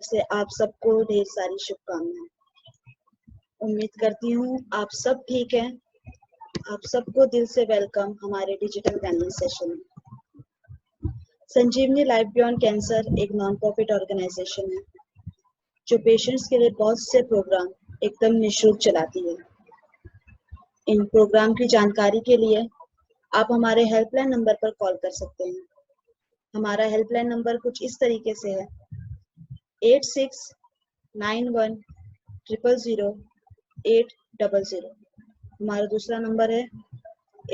से आप सबको ढेर सारी शुभकामनाएं। उम्मीद करती हूँ आप सब ठीक हैं। आप सबको दिल से वेलकम हमारे डिजिटल वेलनेस सेशन में। संजीवनी लाइफ बियॉन्ड कैंसर एक नॉन प्रॉफिट ऑर्गेनाइजेशन है जो पेशेंट्स के लिए बहुत से प्रोग्राम एकदम निःशुल्क चलाती है। इन प्रोग्राम की जानकारी के लिए आप हमारे हेल्पलाइन नंबर पर कॉल कर सकते हैं। हमारा हेल्पलाइन नंबर कुछ इस तरीके से है 8691000800। हमारा दूसरा नंबर है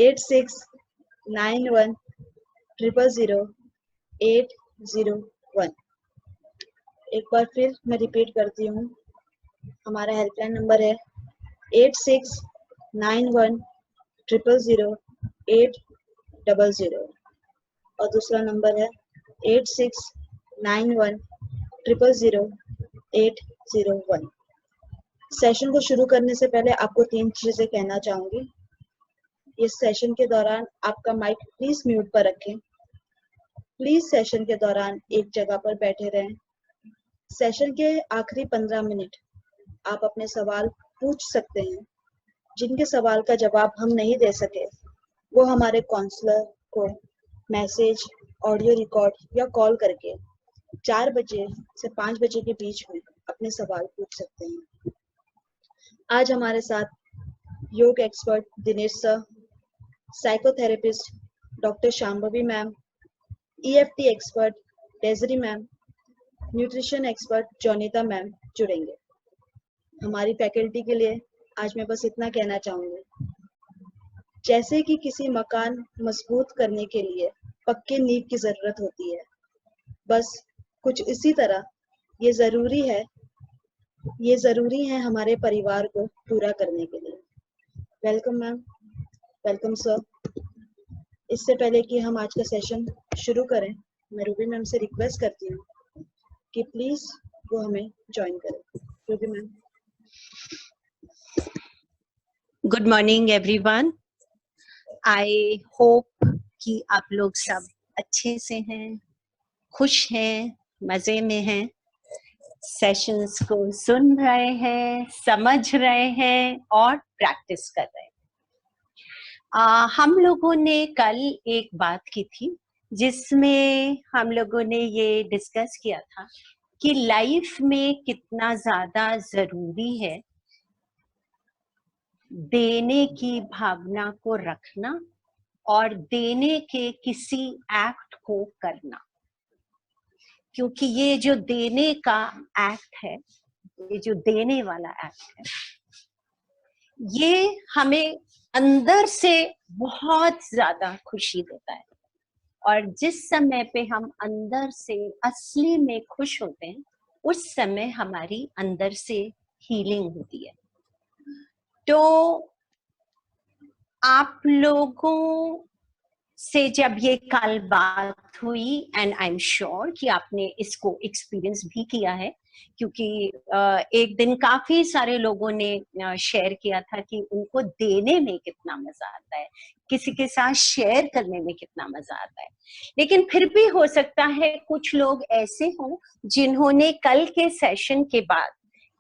8691000801। एक बार फिर मैं रिपीट करती हूँ, हमारा हेल्पलाइन नंबर है 8691000800 और दूसरा नंबर है 8691000801। सेशन को शुरू करने से पहले आपको 3 चीजें कहना चाहूंगी। इस सेशन के दौरान आपका माइक प्लीज म्यूट पर रखें। प्लीज सेशन के दौरान एक जगह पर बैठे रहें। सेशन के आखिरी 15 मिनट आप अपने सवाल पूछ सकते हैं। जिनके सवाल का जवाब हम नहीं दे सके वो हमारे काउंसलर को मैसेज, ऑडियो रिकॉर्ड या कॉल करके 4 बजे से 5 बजे के बीच में अपने सवाल पूछ सकते हैं। आज हमारे साथ yoga expert Dinesh sir, psychotherapist doctor Shambhavi ma'am, EFT expert Desiree ma'am, nutrition expert Jonita ma'am जुड़ेंगे। हमारी फैकल्टी के लिए आज मैं बस इतना कहना चाहूंगी, जैसे कि किसी मकान मजबूत करने के लिए पक्के नींव की जरूरत होती है, बस कुछ इसी तरह ये जरूरी है हमारे परिवार को पूरा करने के लिए। Welcome ma'am, welcome sir. इससे पहले कि हम आज का सेशन शुरू करें, मैं रूबी मैम से रिक्वेस्ट करती हूँ कि प्लीज वो हमें ज्वाइन करें। Ruby ma'am. Good morning everyone. I hope कि आप लोग सब अच्छे से हैं, खुश हैं, मजे में हैं, सेशंस को सुन रहे हैं, समझ रहे हैं और प्रैक्टिस कर रहे हैं। हम लोगों ने कल एक बात की थी जिसमें हम लोगों ने ये डिस्कस किया था कि लाइफ में कितना ज्यादा जरूरी है देने की भावना को रखना और देने के किसी एक्ट को करना, क्योंकि ये जो देने का एक्ट है, ये जो देने वाला एक्ट है, ये हमें अंदर से बहुत ज्यादा खुशी देता है। और जिस समय पे हम अंदर से असली में खुश होते हैं, उस समय हमारी अंदर से हीलिंग होती है। तो आप लोगों से जब ये कल बात हुई, एंड आई एम श्योर कि आपने इसको एक्सपीरियंस भी किया है, क्योंकि एक दिन काफी सारे लोगों ने शेयर किया था कि उनको देने में कितना मजा आता है, किसी के साथ शेयर करने में कितना मजा आता है। लेकिन फिर भी हो सकता है कुछ लोग ऐसे हों जिन्होंने कल के सेशन के बाद,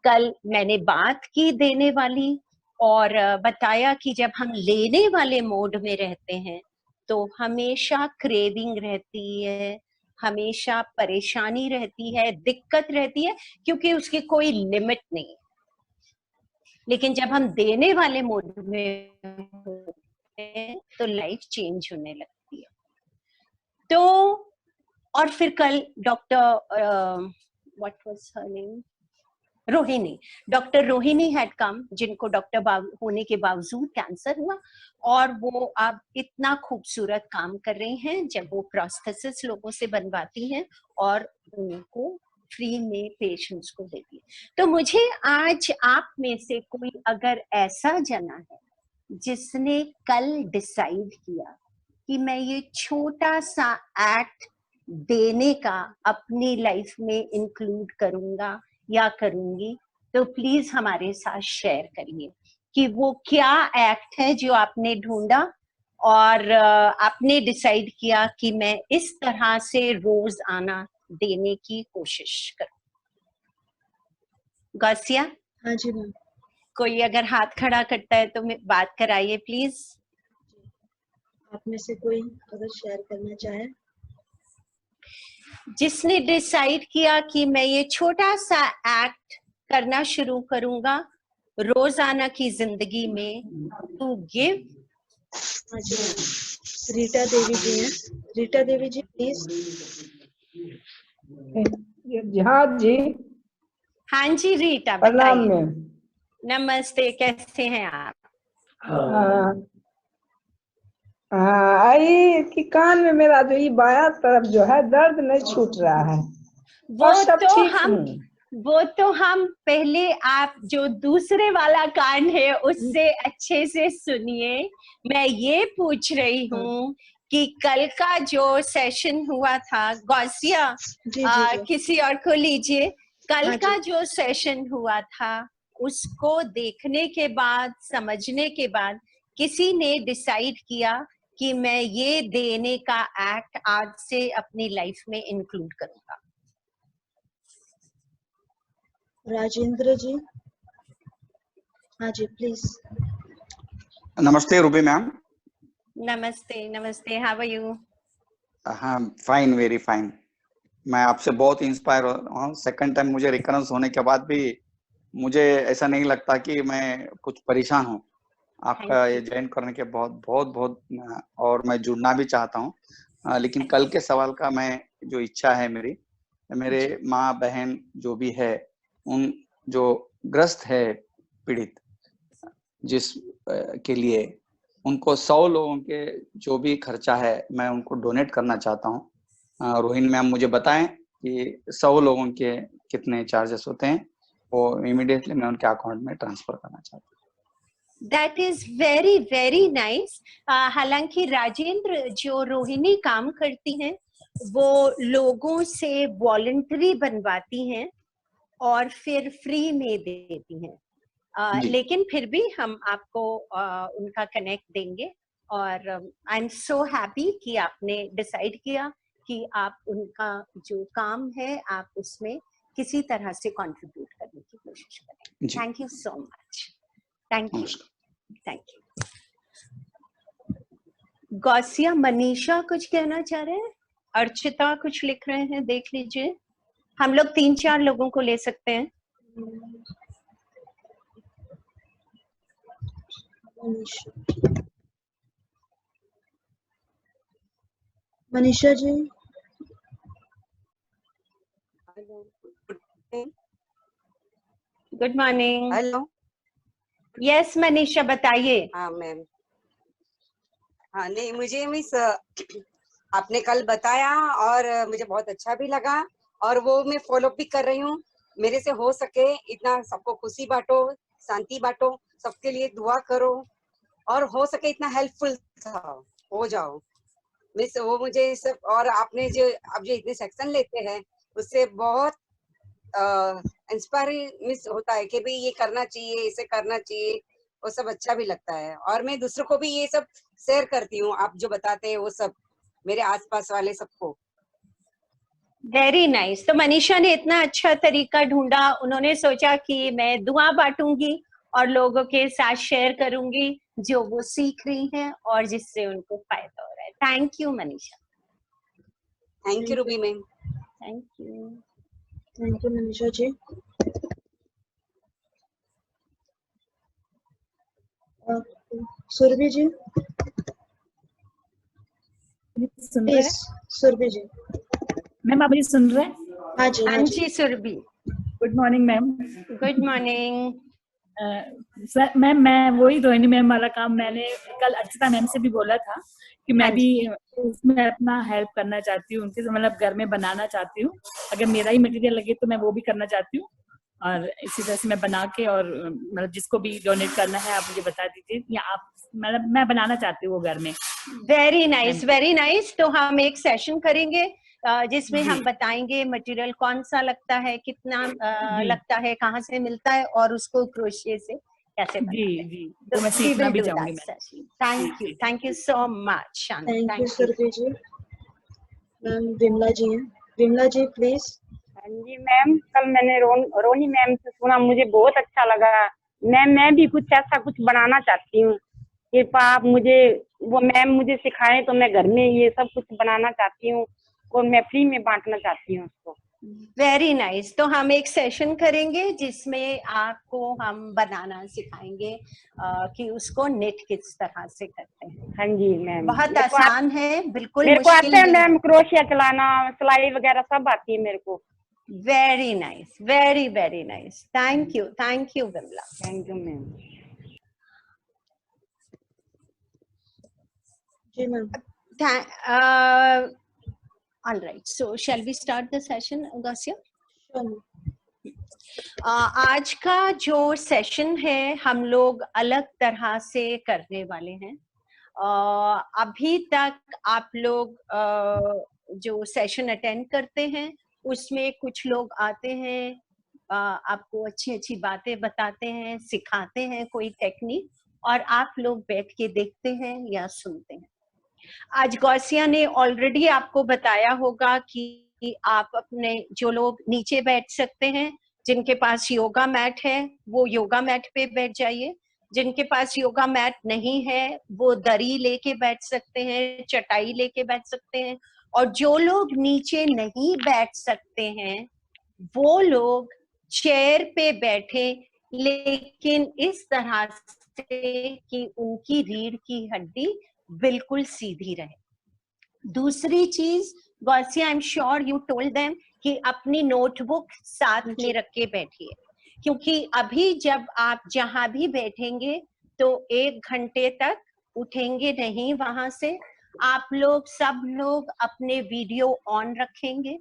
कल मैंने बात की देने वाली और बताया कि जब हम लेने वाले मोड में रहते हैं तो हमेशा क्रेविंग रहती है, हमेशा परेशानी रहती है, दिक्कत रहती है, क्योंकि उसकी कोई लिमिट नहीं है। लेकिन जब हम देने वाले मोड में होते हैं तो लाइफ चेंज होने लगती है। तो और फिर कल doctor what was her name, Rohini, doctor Rohini had come, जिनको डॉक्टर होने के बावजूद कैंसर हुआ और वो अब इतना खूबसूरत काम कर रही हैं जब वो प्रोस्थेसिस लोगों से बनवाती हैं और उनको फ्री में पेशेंट्स को देती है। तो मुझे आज आप में से कोई अगर ऐसा जना है जिसने कल डिसाइड किया कि मैं ये छोटा सा एक्ट देने का अपनी लाइफ में इंक्लूड करूंगा या करूंगी, तो प्लीज हमारे साथ शेयर करिए कि वो क्या एक्ट है जो आपने ढूंढा और आपने डिसाइड किया कि मैं इस तरह से रोज आना देने की कोशिश करूं। गौसिया, हाँ जी मैम। कोई अगर हाथ खड़ा करता है तो बात कराइए प्लीज। आप में से कोई अगर शेयर करना चाहे। जिसने डिसाइड किया कि मैं ये छोटा सा एक्ट करना शुरू करूंगा रोजाना की जिंदगी में, टू गिव। हाँ जी मैम, रीटा देवी जी हैं। रीटा देवी जी प्लीज। हाँ जी, हाँ जी रीटा, प्रणाम बताइए। मैम। नमस्ते, कैसे हैं आप? हाँ हाँ, आई कि कान में मेरा जो ये बायां तरफ जो है दर्द नहीं छूट रहा है और सब ठीक हूँ। वो तो हम पहले आप जो दूसरे वाला कान है उससे अच्छे से सुनिए। मैं ये पूछ रही हूँ कि कल का जो सेशन हुआ था, गौसिया जी जी जी। किसी और को लीजिए। कल हाँ का जी। जो सेशन हुआ था उसको देखने के बाद, समझने के बाद किसी ने डिसाइड किया कि मैं ये देने का एक्ट आज से अपनी लाइफ में इंक्लूड करूंगा। राजेंद्र जी। हाँ जी प्लीज। नमस्ते रूबी मैम। नमस्ते नमस्ते, हाउ आर यू? हाँ, फाइन, वेरी फाइन। मैं आपसे बहुत इंस्पायर हो रहा हूँ। सेकंड टाइम मुझे रिकरेंस होने के बाद भी मुझे ऐसा नहीं लगता कि मैं कुछ परेशान हूँ। आपका ये ज्वाइन करने के बहुत बहुत बहुत और मैं जुड़ना भी चाहता हूँ। लेकिन कल के सवाल का मैं जो इच्छा है मेरी, मेरे माँ बहन जो भी है, उन जो ग्रस्त है पीड़ित, जिस के लिए उनको 100 लोगों के जो भी खर्चा है मैं उनको डोनेट करना चाहता हूँ। रोहिणी मैम मुझे बताएं कि 100 लोगों के कितने चार्जेस होते हैं, वो इमीडिएटली मैं उनके अकाउंट में ट्रांसफर करना चाहता हूँ। That is very very nice. हालांकि राजेंद्र, जो रोहिणी काम करती हैं वो लोगों से वॉलंटरी बनवाती हैं और फिर फ्री में देती हैं। लेकिन फिर भी हम आपको उनका कनेक्ट देंगे। और आई एम सो हैप्पी कि आपने डिसाइड किया कि आप उनका जो काम है आप उसमें किसी तरह से कंट्रीब्यूट करने की कोशिश करें। Thank you so much. Thank you, thank you. Gausiya, Manisha कुछ कहना चाह रहे हैं? अर्चिता कुछ लिख रहे हैं, देख लीजिए। हम लोग 3-4 लोगों को ले सकते हैं। Manisha ji. Good morning. Hello. Yes Manisha, बताइए। हाँ मैम। हाँ नहीं, मुझे मिस आपने कल बताया और मुझे बहुत अच्छा भी लगा और वो मैं फॉलो भी कर रही हूँ। मेरे से हो सके इतना सबको खुशी बांटो, शांति बांटो, सबके लिए दुआ करो और हो सके इतना हेल्पफुल हो जाओ मिस। वो मुझे सब, और आपने जो अब जो इतने सेक्शन लेते हैं उससे बहुत इंस्पायरिंग मिस होता है कि भाई ये करना चाहिए, इसे करना चाहिए, वो सब अच्छा भी लगता है। और मैं दूसरों को भी ये सब शेयर करती हूँ, आप जो बताते हैं वो सब मेरे आसपास वाले सबको। Very nice. तो मनीषा ने इतना अच्छा तरीका ढूंढा, उन्होंने सोचा कि मैं दुआ बांटूंगी और लोगों के साथ शेयर करूंगी जो वो सीख रही हैं और जिससे उनको फायदा हो रहा है। Thank you Manisha. Thank you Ruby ma'am. Thank you. Thank you Manisha ji. Surabhi ji सुन रहे हैं? सुरभि जी। मैम आप मुझे सुन रहे हैं? हाँ जी हाँ जी Surabhi. Good morning ma'am. Good morning. Sir ma'am, मैं वही रोहिणी मैम वाला काम मैंने कल अर्चिता मैम से भी बोला था कि मैं भी उसमें अपना हेल्प करना चाहती हूँ, उनके मतलब घर में बनाना चाहती हूँ। अगर मेरा ही मटेरियल लगे तो मैं वो भी करना चाहती हूँ और इसी तरह से मैं बना के, और मतलब जिसको भी डोनेट करना है आप मुझे बता दीजिए, या आप मतलब मैं बनाना चाहती हूँ वो घर में। Very nice, very nice. तो हम एक सेशन करेंगे जिसमें हम बताएंगे मटेरियल कौन सा लगता है, कितना लगता है, कहाँ से मिलता है और उसको क्रोशिये से कैसे बनाते हैं। जी तो मैं सीखना भी चाहूंगी। Thank you so much. Thank you Surabhi ji. Ma'am Vimala ji हैं। विमला जी प्लीज। हाँ जी मैम, कल मैंने रोनी मैम से सुना, मुझे बहुत अच्छा लगा मैम। मैं भी कुछ ऐसा कुछ बनाना चाहती हूँ, कृपया आप मुझे वो मैम मुझे सिखाएं तो मैं घर में ये सब कुछ बनाना चाहती हूँ और मैं फ्री में बांटना चाहती हूँ उसको। Very nice. तो हम एक सेशन करेंगे जिसमें आपको हम बनाना सिखाएंगे कि उसको नेट किस तरह से करते हैं। हाँ जी मैम, बहुत आसान है, बिल्कुल मेरे को मुश्किल आता है नहीं। मैम, क्रोशिया चलाना, सिलाई वगैरह सब आती है मेरे को। Very nice, very very nice. Thank you Vimla. Thank you ma'am. जी ma'am. All right, so shall we start the session, Gausia? Sure. आज का जो सेशन है हम लोग अलग तरह से करने वाले हैं। अभी तक आप लोग जो सेशन अटेंड करते हैं उसमें कुछ लोग आते हैं, आपको अच्छी अच्छी बातें बताते हैं, सिखाते हैं कोई टेक्निक, और आप लोग बैठ के देखते हैं या सुनते हैं। आज गौसिया ने ऑलरेडी आपको बताया होगा कि आप अपने जो लोग नीचे बैठ सकते हैं, जिनके पास योगा मैट है वो योगा मैट पे बैठ जाइए, जिनके पास योगा मैट नहीं है वो दरी लेके बैठ सकते हैं, चटाई लेके बैठ सकते हैं, और जो लोग नीचे नहीं बैठ सकते हैं वो लोग चेयर पे बैठे, लेकिन इस तरह से कि उनकी रीढ़ की हड्डी बिल्कुल सीधी रहे। दूसरी चीज, Gausiya, I am sure you told them कि अपनी नोटबुक साथ में रख के बैठिए, क्योंकि अभी जब आप जहां भी बैठेंगे तो 1 घंटे तक उठेंगे नहीं वहां से। आप लोग सब लोग अपने वीडियो ऑन रखेंगे,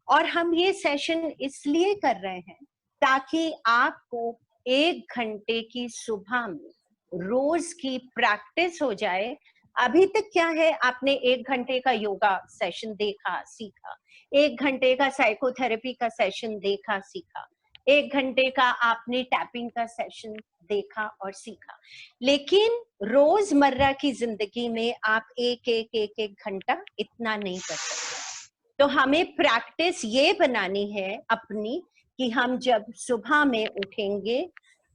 और हम ये सेशन इसलिए कर रहे हैं ताकि आपको 1 घंटे की सुबह में रोज की प्रैक्टिस हो जाए। अभी तक क्या है, आपने 1 घंटे का योगा सेशन देखा सीखा, 1 घंटे का साइकोथेरेपी का सेशन देखा सीखा, 1 घंटे का आपने टैपिंग का सेशन देखा और सीखा, लेकिन रोजमर्रा की जिंदगी में आप एक घंटा इतना नहीं कर सकते। तो हमें प्रैक्टिस ये बनानी है अपनी कि हम जब सुबह में उठेंगे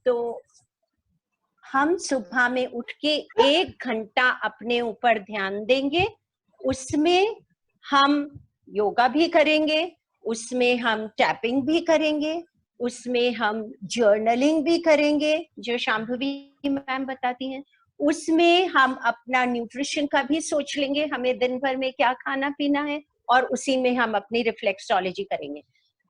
तो हम सुबह में उठ के 1 घंटा अपने ऊपर ध्यान देंगे। उसमें हम योगा भी करेंगे, उसमें हम टैपिंग भी करेंगे, उसमें हम जर्नलिंग भी करेंगे जो शांभवी मैम बताती हैं, उसमें हम अपना न्यूट्रिशन का भी सोच लेंगे, हमें दिन भर में क्या खाना पीना है, और उसी में हम अपनी रिफ्लेक्सोलॉजी करेंगे,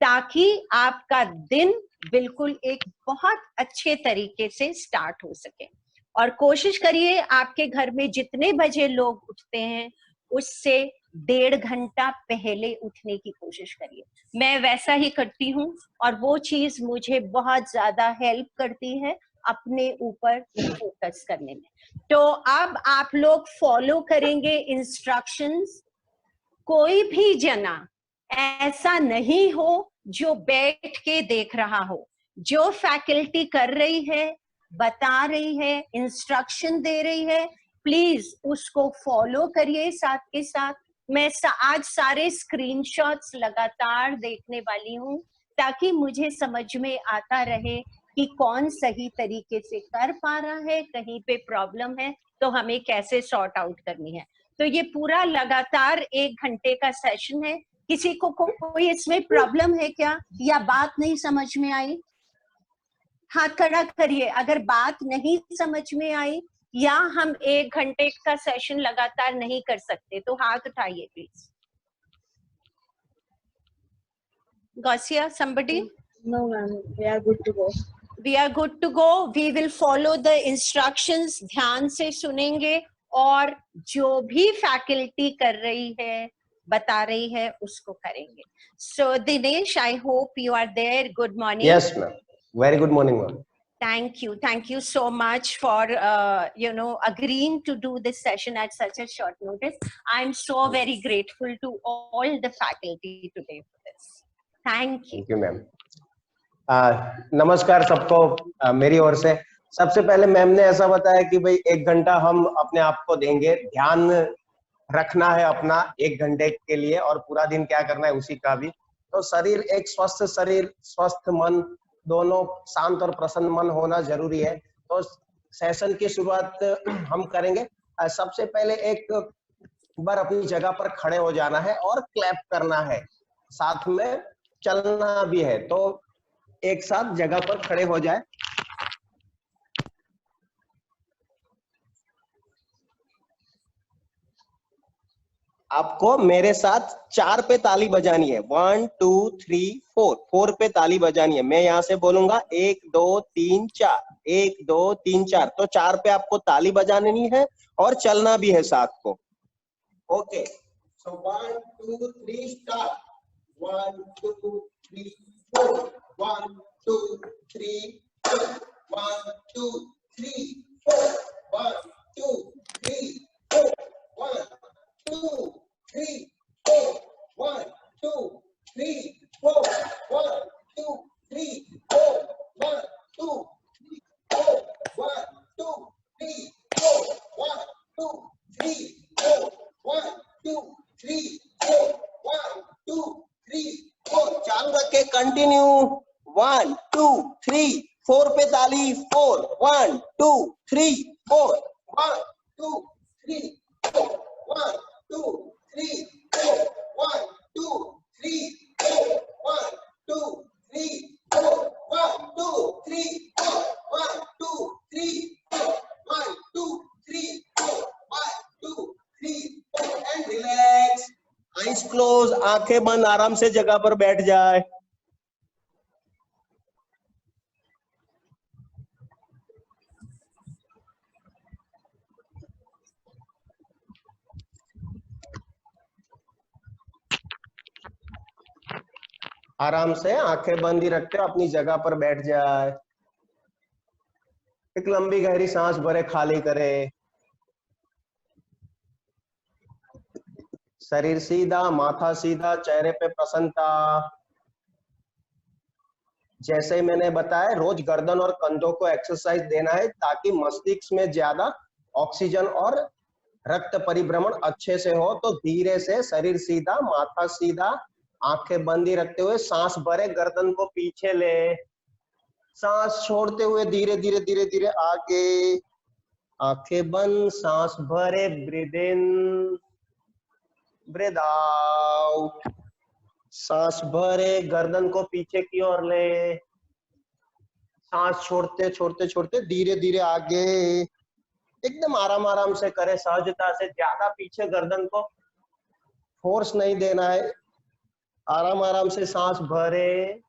ताकि आपका दिन बिल्कुल एक बहुत अच्छे तरीके से स्टार्ट हो सके। और कोशिश करिए आपके घर में जितने बजे लोग उठते हैं उससे 1.5 घंटा पहले उठने की कोशिश करिए। मैं वैसा ही करती हूँ और वो चीज मुझे बहुत ज्यादा हेल्प करती है अपने ऊपर फोकस करने में। तो अब आप लोग फॉलो करेंगे इंस्ट्रक्शंस। कोई भी जना ऐसा नहीं हो जो बैठ के देख रहा हो। जो फैकल्टी कर रही है, बता रही है, इंस्ट्रक्शन दे रही है, प्लीज उसको फॉलो करिए साथ के साथ। मैं आज सारे स्क्रीनशॉट्स लगातार देखने वाली हूँ ताकि मुझे समझ में आता रहे कि कौन सही तरीके से कर पा रहा है, कहीं पे प्रॉब्लम है तो हमें कैसे सॉर्ट आउट करनी है। तो ये पूरा लगातार 1 घंटे का सेशन है। किसी को कोई इसमें प्रॉब्लम है क्या, या बात नहीं समझ में आई? हाथ खड़ा करिए अगर बात नहीं समझ में आई, या हम 1 घंटे का सेशन लगातार नहीं कर सकते तो हाथ उठाइए please. Gausia, somebody? No ma'am, we are good to go. We are good to go. We will follow the instructions. ध्यान से सुनेंगे और जो भी फैकल्टी कर रही है, बता रही है, उसको करेंगे। So Dinesh, I hope you are there. Good morning. Yes ma'am, very good morning ma'am. Thank you so much for agreeing to do this session at such a short notice. I'm so very grateful to all the faculty today for this. Thank you. Thank you ma'am. नमस्कार सबको मेरी ओर से। सबसे पहले ma'am ने ऐसा बताया कि भाई 1 घंटा हम अपने आप को देंगे, ध्यान रखना है अपना 1 घंटे के लिए, और पूरा दिन क्या करना है उसी का भी तो शरीर, एक स्वस्थ शरीर स्वस्थ मन, दोनों शांत और प्रसन्न मन होना जरूरी है। तो सेशन की शुरुआत हम करेंगे। सबसे पहले एक बार अपनी जगह पर खड़े हो जाना है और क्लैप करना है, साथ में चलना भी है। तो एक साथ जगह पर खड़े हो जाए। आपको मेरे साथ 4 पे ताली बजानी है। 1 2 3 4, 4 पे ताली बजानी है। मैं यहाँ से बोलूंगा 1 2 3 4, 1 2 3 4, तो 4 पे आपको ताली बजानी है और चलना भी है साथ को। ओके, सो 1 2 3 स्टार्ट। 1 2 3 4, 1 2 3 4, 1 2 3 4, 1 2 3 4, 1 2 3 4, 1 2 3 4, 1 2 3 4, 1 2 3 4, 1 2 3 4, 1 2 3 4, 1 2 3 4, 1 2 3 4। चालू रखे, कंटिन्यू। 1 2 3 4 पे ताली। 4 1 2 3 4, 1 2 3 4, 1 2 3 4, 1 2 3 4, 1 2 3 4, 1 2 3 4, 1 2 3 4, 1 2 3 4, 1 2 3 4 एंड रिलैक्स। आईज क्लोज, आंखें बंद, आराम से जगह पर बैठ जाए। आराम से आंखें बंद ही रखते हो, अपनी जगह पर बैठ जाए। एक लंबी गहरी सांस भरे, खाली करे। शरीर सीधा, माथा सीधा, चेहरे पे प्रसन्नता। जैसे मैंने बताया, रोज गर्दन और कंधों को एक्सरसाइज देना है ताकि मस्तिष्क में ज्यादा ऑक्सीजन और रक्त परिभ्रमण अच्छे से हो। तो धीरे से शरीर सीधा, माथा सीधा, आंखें बंद ही रखते हुए सांस भरे, गर्दन को पीछे ले, सांस छोड़ते हुए धीरे धीरे धीरे धीरे आगे, आंखें बंद, सांस भरे, ब्रीद इन ब्रीद आउट, सांस भरे, गर्दन को पीछे की ओर ले, सांस छोड़ते छोड़ते छोड़ते धीरे धीरे आगे। एकदम आराम आराम से करे, सहजता से, ज्यादा पीछे गर्दन को फोर्स नहीं देना है। आराम आराम से सांस भरे,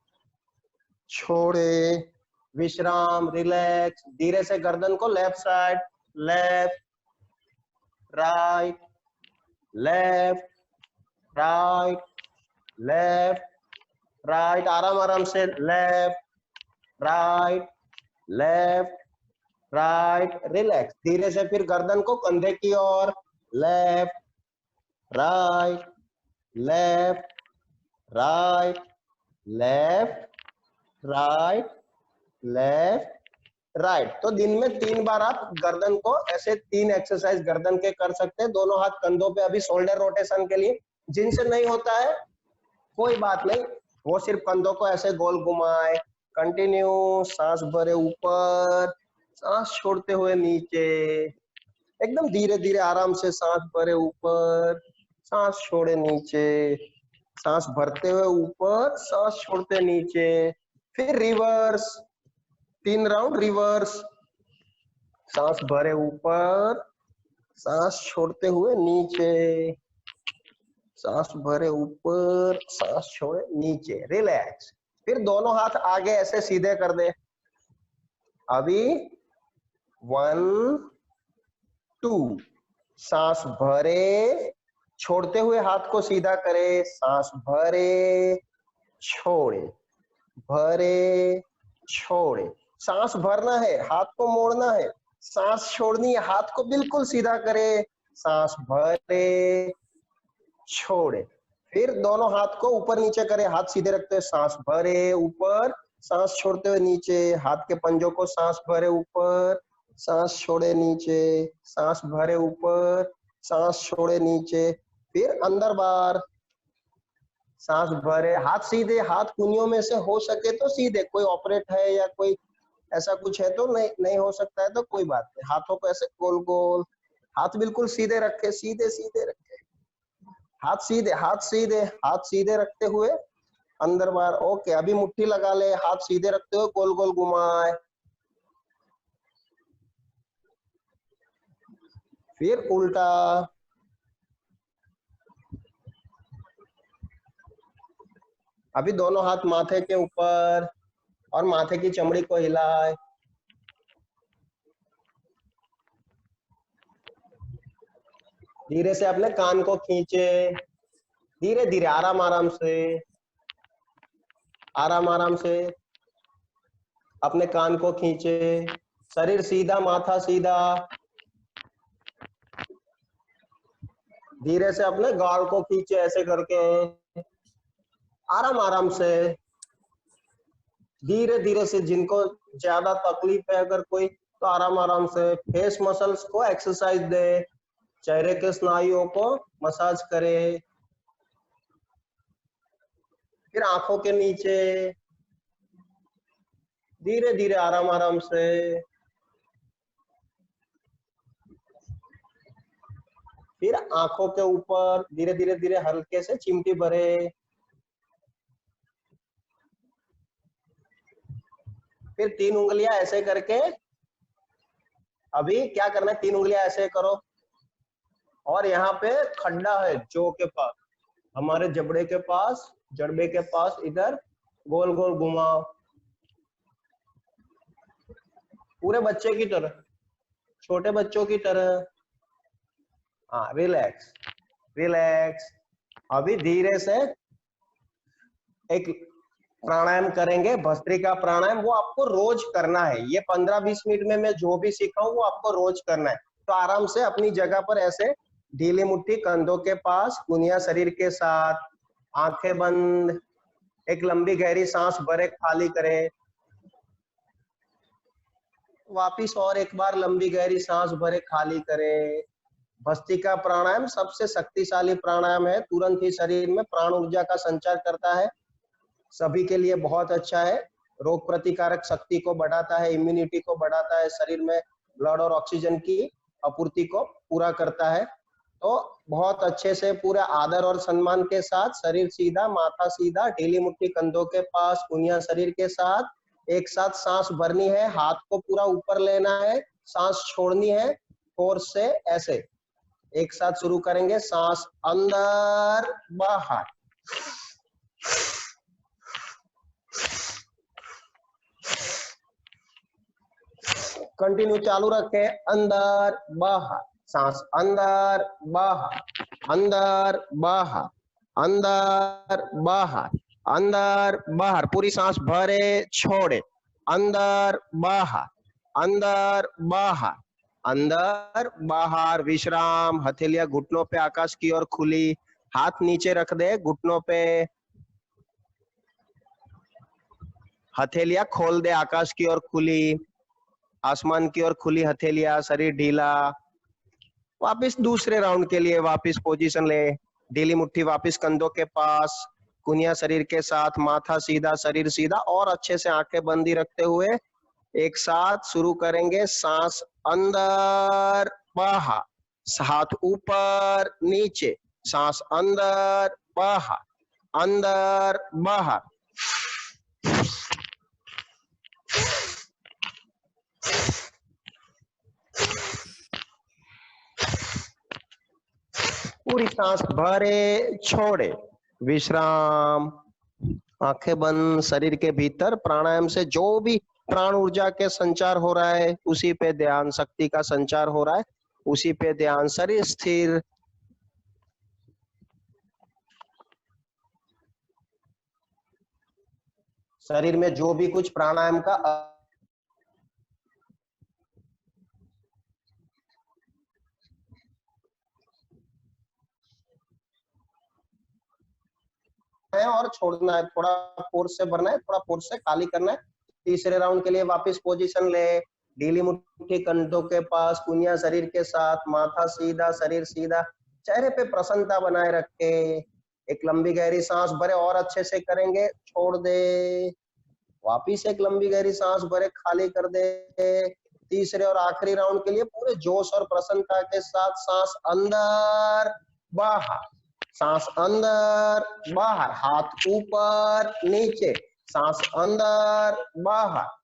छोड़े, विश्राम, रिलैक्स। धीरे से गर्दन को left side, left right, left right, left right, आराम आराम से left right, left right, relax. धीरे से फिर गर्दन को कंधे की ओर, left right, left right, left right, left right. तो दिन में 3 बार आप गर्दन को ऐसे 3 एक्सरसाइज गर्दन के कर सकते हैं। दोनों हाथ कंधों पे, अभी शोल्डर रोटेशन के लिए। जिनसे नहीं होता है कोई बात नहीं, वो सिर्फ कंधों को ऐसे गोल घुमाए। कंटिन्यू, सांस भरे ऊपर, सांस छोड़ते हुए नीचे, एकदम धीरे धीरे आराम से सांस भरे ऊपर, सांस छोड़े नीचे, सांस भरते हुए ऊपर, सांस छोड़ते नीचे। फिर रिवर्स, 3 राउंड रिवर्स, सांस भरे ऊपर, सांस छोड़ते हुए नीचे, सांस भरे ऊपर, सांस छोड़े नीचे, रिलैक्स। फिर दोनों हाथ आगे ऐसे सीधे कर दे। अभी 1 2, सांस भरे, छोड़ते हुए हाथ को सीधा करे, सांस भरे छोड़े, भरे छोड़े। सांस भरना है, हाथ को मोड़ना है, सांस छोड़नी है, हाथ को बिल्कुल सीधा करे, सांस भरे छोड़े। फिर दोनों हाथ को ऊपर नीचे करे, हाथ सीधे रखते हुए सांस भरे ऊपर, सांस छोड़ते हुए नीचे, हाथ के पंजों को सांस भरे ऊपर, सांस छोड़े नीचे, सांस भरे ऊपर, सांस छोड़े नीचे। फिर अंदर बाहर, सांस भरे, हाथ सीधे, हाथ कुनियों में से हो सके तो सीधे, कोई ऑपरेट है या कोई ऐसा कुछ है तो नहीं हो सकता है तो कोई बात नहीं, हाथों को ऐसे गोल गोल, हाथ बिल्कुल सीधे रखे, सीधे सीधे रखे, हाथ सीधे, हाथ सीधे, हाथ सीधे रखते हुए अंदर बाहर। ओके, अभी मुट्ठी लगा ले, हाथ सीधे रखते हुए गोल गोल घुमाए, फिर उल्टा, अभी दोनों हाथ माथे के ऊपर और माथे की चमड़ी को हिलाए, धीरे से अपने कान को खींचे, धीरे धीरे, आराम आराम से, आराम आराम से अपने कान को खींचे, शरीर सीधा, माथा सीधा, धीरे से अपने गाल को खींचे ऐसे करके, आराम आराम से, धीरे धीरे से। जिनको ज्यादा तकलीफ है अगर कोई, तो आराम आराम से फेस मसल्स को एक्सरसाइज दे, चेहरे के स्नायुओं को मसाज करे, फिर आंखों के नीचे, धीरे धीरे आराम आराम से, फिर आंखों के ऊपर धीरे धीरे धीरे हल्के से चिमटी भरे, फिर 3 उंगलियां ऐसे करके, अभी क्या करना है, 3 उंगलियां ऐसे करो और यहाँ पे खड्डा है जो के पास, हमारे जबड़े के पास, जड़बे के पास, इधर गोल गोल घुमाओ, पूरे बच्चे की तरह, छोटे बच्चों की तरह। हाँ, रिलैक्स रिलैक्स। अभी धीरे से एक प्राणायाम करेंगे, भस्त्रिका प्राणायाम, वो आपको रोज करना है। ये 15-20 मिनट में मैं जो भी सीखा हूँ वो आपको रोज करना है। तो आराम से अपनी जगह पर ऐसे ढीली मुट्ठी कंधों के पास, कुनिया शरीर के साथ, आंखें बंद, एक लंबी गहरी सांस भरे, खाली करें, वापिस और एक बार लंबी गहरी सांस भरे, खाली करें। भस्त्रिका प्राणायाम सबसे शक्तिशाली प्राणायाम है, तुरंत ही शरीर में प्राण ऊर्जा का संचार करता है, सभी के लिए बहुत अच्छा है, रोग प्रतिकारक शक्ति को बढ़ाता है, इम्यूनिटी को बढ़ाता है, शरीर में ब्लड और ऑक्सीजन की आपूर्ति को पूरा करता है। तो बहुत अच्छे से पूरे आदर और सम्मान के साथ, शरीर सीधा, माथा सीधा, ढीली मुट्ठी कंधों के पास, कुनिया शरीर के साथ, एक साथ सांस भरनी है, हाथ को पूरा ऊपर लेना है, सांस छोड़नी है फोर्स से, ऐसे एक साथ शुरू करेंगे। सांस अंदर बाहर, कंटिन्यू चालू रखें, अंदर बाहर, सांस अंदर बाहर, अंदर बाहर, अंदर बाहर, अंदर बाहर, पूरी सांस भरे छोड़े, अंदर बाहर, अंदर बाहर, अंदर बाहर, विश्राम। हथेलियां घुटनों पे आकाश की ओर खुली, हाथ नीचे रख दे घुटनों पे, हथेलियां खोल दे आकाश की ओर खुली, आसमान की ओर खुली हथेलियां, शरीर ढीला। वापिस दूसरे राउंड के लिए वापिस पोजीशन ले, ढीली मुट्ठी वापिस कंधों के पास, कुनिया शरीर के साथ, माथा सीधा, शरीर सीधा, और अच्छे से आंखें बंदी रखते हुए एक साथ शुरू करेंगे। सांस अंदर बाहर, हाथ ऊपर नीचे, सांस अंदर बाहर, अंदर बाहर, पूरी सांस भरे छोड़े, विश्राम। आंखें बंद, शरीर के भीतर प्राणायाम से जो भी प्राण ऊर्जा के संचार हो रहा है उसी पे ध्यान, शक्ति का संचार हो रहा है उसी पे ध्यान, शरीर स्थिर। शरीर में जो भी कुछ प्राणायाम का है और छोड़ना है, थोड़ा फोर्स से भरना है, थोड़ा फोर्स से खाली करना है। तीसरे राउंड के लिए वापस पोजीशन ले, ढीली मुट्ठी कंधों के पास, कुनिया शरीर के साथ, माथा सीधा, शरीर सीधा, चेहरे पे प्रसन्नता बनाए रखे, एक लंबी गहरी सांस भरे और अच्छे से करेंगे, छोड़ दे, वापिस एक लंबी गहरी सांस भरे, खाली कर दे। तीसरे और आखिरी राउंड के लिए पूरे जोश और प्रसन्नता के साथ सांस अंदर बाहर, सांस अंदर बाहर, हाथ ऊपर नीचे, सांस अंदर बाहर।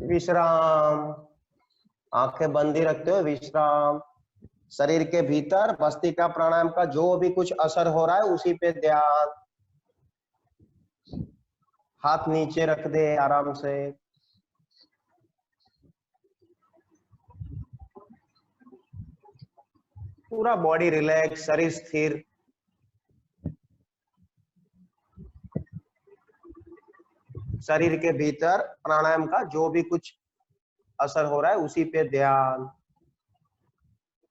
विश्राम, आंखें बंद ही रखते हुए विश्राम। शरीर के भीतर भस्त्रिका प्राणायाम का जो भी कुछ असर हो रहा है उसी पे ध्यान। हाथ नीचे रख दे आराम से, पूरा बॉडी रिलैक्स, शरीर स्थिर। शरीर के भीतर प्राणायाम का जो भी कुछ असर हो रहा है उसी पे ध्यान।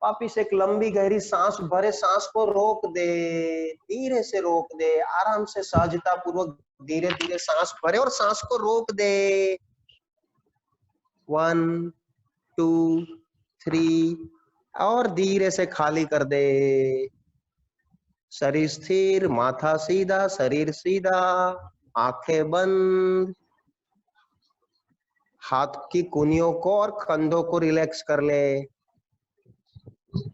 वापिस एक लंबी गहरी सांस भरे, सांस को रोक दे, धीरे से रोक दे, आराम से सहजता पूर्वक धीरे धीरे सांस भरे और सांस को रोक दे। 1 2 3 और धीरे से खाली कर दे। शरीर स्थिर, माथा सीधा, शरीर सीधा, आंखें बंद। हाथ की कूनियों को और कंधों को रिलैक्स कर ले।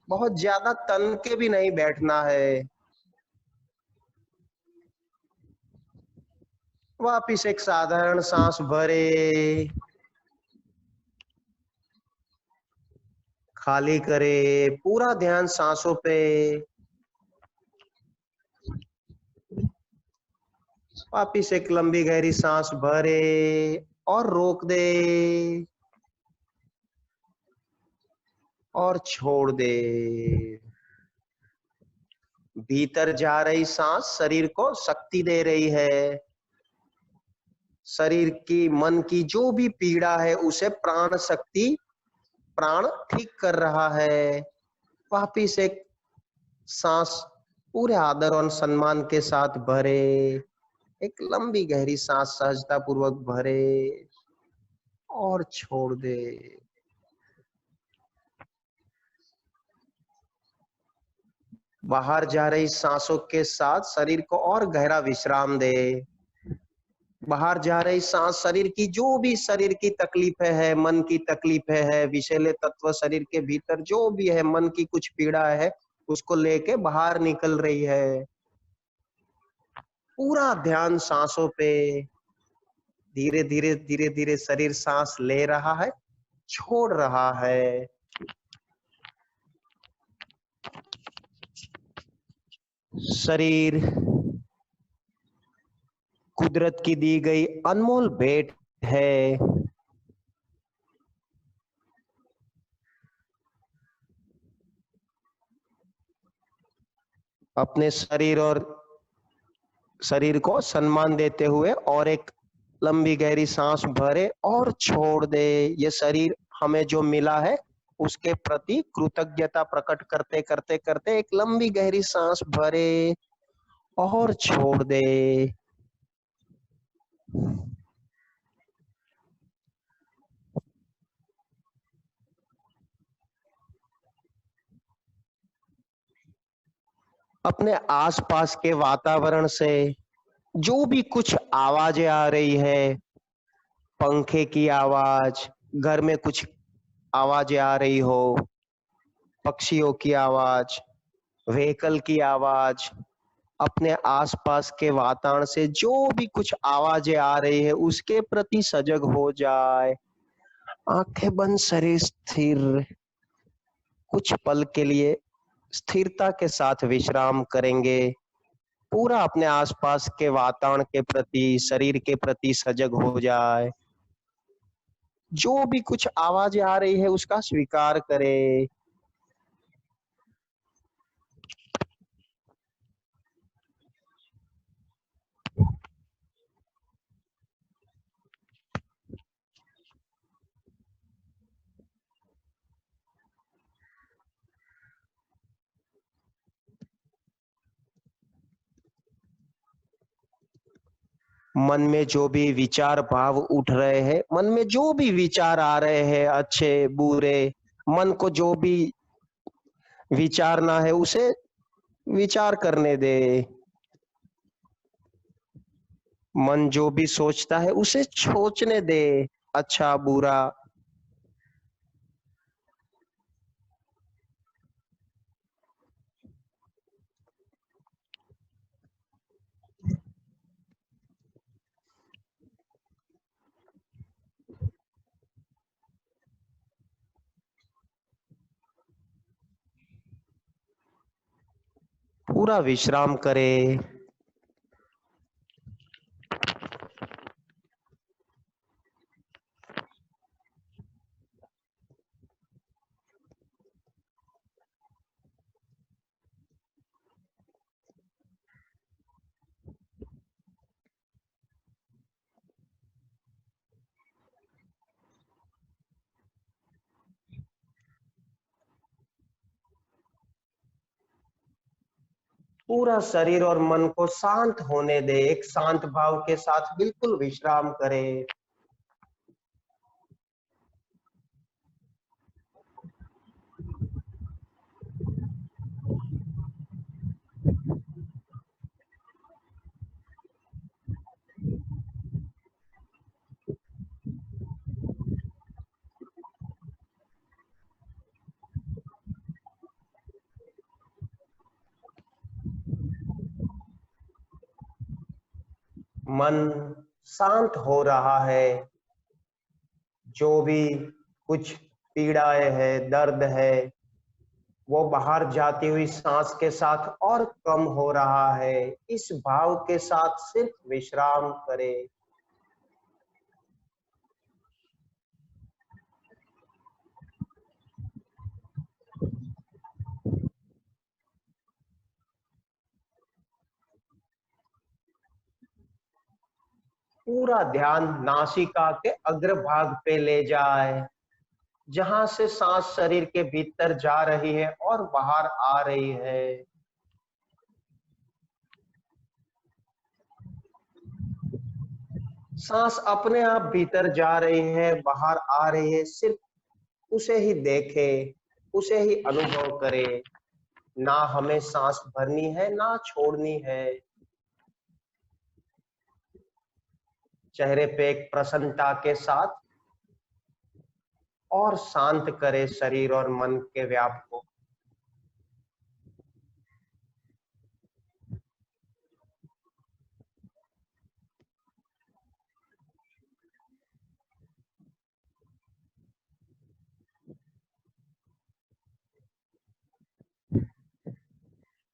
बहुत ज्यादा तन के भी नहीं बैठना है। वापिस एक साधारण सांस भरे, खाली करे, पूरा ध्यान सांसों पे। वापिस एक लंबी गहरी सांस भरे और रोक दे और छोड़ दे। भीतर जा रही सांस शरीर को शक्ति दे रही है। शरीर की, मन की जो भी पीड़ा है उसे प्राण शक्ति, प्राण ठीक कर रहा है। वापिस एक सांस पूरे आदर और सम्मान के साथ भरे, एक लंबी गहरी सांस सहजता पूर्वक भरे और छोड़ दे। बाहर जा रही सांसों के साथ शरीर को और गहरा विश्राम दे। बाहर जा रही सांस शरीर की जो भी शरीर की तकलीफें है, मन की तकलीफें है, विषैले तत्व शरीर के भीतर जो भी है, मन की कुछ पीड़ा है, उसको लेके बाहर निकल रही है। पूरा ध्यान सांसों पे। धीरे धीरे धीरे धीरे शरीर सांस ले रहा है, छोड़ रहा है। शरीर कुदरत की दी गई अनमोल भेंट है। अपने शरीर को सम्मान देते हुए और एक लंबी गहरी सांस भरे और छोड़ दे। ये शरीर हमें जो मिला है उसके प्रति कृतज्ञता प्रकट करते करते करते एक लंबी गहरी सांस भरे और छोड़ दे। अपने आसपास के वातावरण से जो भी कुछ आवाजें आ रही है, पंखे की आवाज, घर में कुछ आवाजें आ रही हो, पक्षियों की आवाज, व्हीकल की आवाज, अपने आसपास के वातावरण से जो भी कुछ आवाजें आ रही है उसके प्रति सजग हो जाए। आंखें बंद, शरीर स्थिर। कुछ पल के लिए स्थिरता के साथ विश्राम करेंगे। पूरा अपने आसपास के वातावरण के प्रति, शरीर के प्रति सजग हो जाए। जो भी कुछ आवाजें आ रही है उसका स्वीकार करे। मन में जो भी विचार भाव उठ रहे हैं, मन में जो भी विचार आ रहे हैं, अच्छे बुरे, मन को जो भी विचारना है उसे विचार करने दे। मन जो भी सोचता है उसे सोचने दे, अच्छा बुरा। पूरा विश्राम करे। पूरा शरीर और मन को शांत होने दे, एक शांत भाव के साथ बिल्कुल विश्राम करे। मन शांत हो रहा है, जो भी कुछ पीड़ाएं है, दर्द है, वो बाहर जाती हुई सांस के साथ और कम हो रहा है। इस भाव के साथ सिर्फ विश्राम करे। पूरा ध्यान नासिका के अग्रभाग पे ले जाए, जहां से सांस शरीर के भीतर जा रही है और बाहर आ रही है। सांस अपने आप भीतर जा रही है, बाहर आ रही है, सिर्फ उसे ही देखे, उसे ही अनुभव करे। ना हमें सांस भरनी है ना छोड़नी है। चेहरे पे एक प्रसन्नता के साथ और शांत करे शरीर और मन के व्याप को।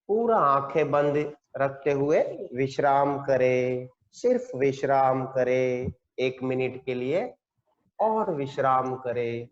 पूरा आंखें बंद रखते हुए विश्राम करे, सिर्फ विश्राम करे 1 मिनट के लिए और विश्राम करे।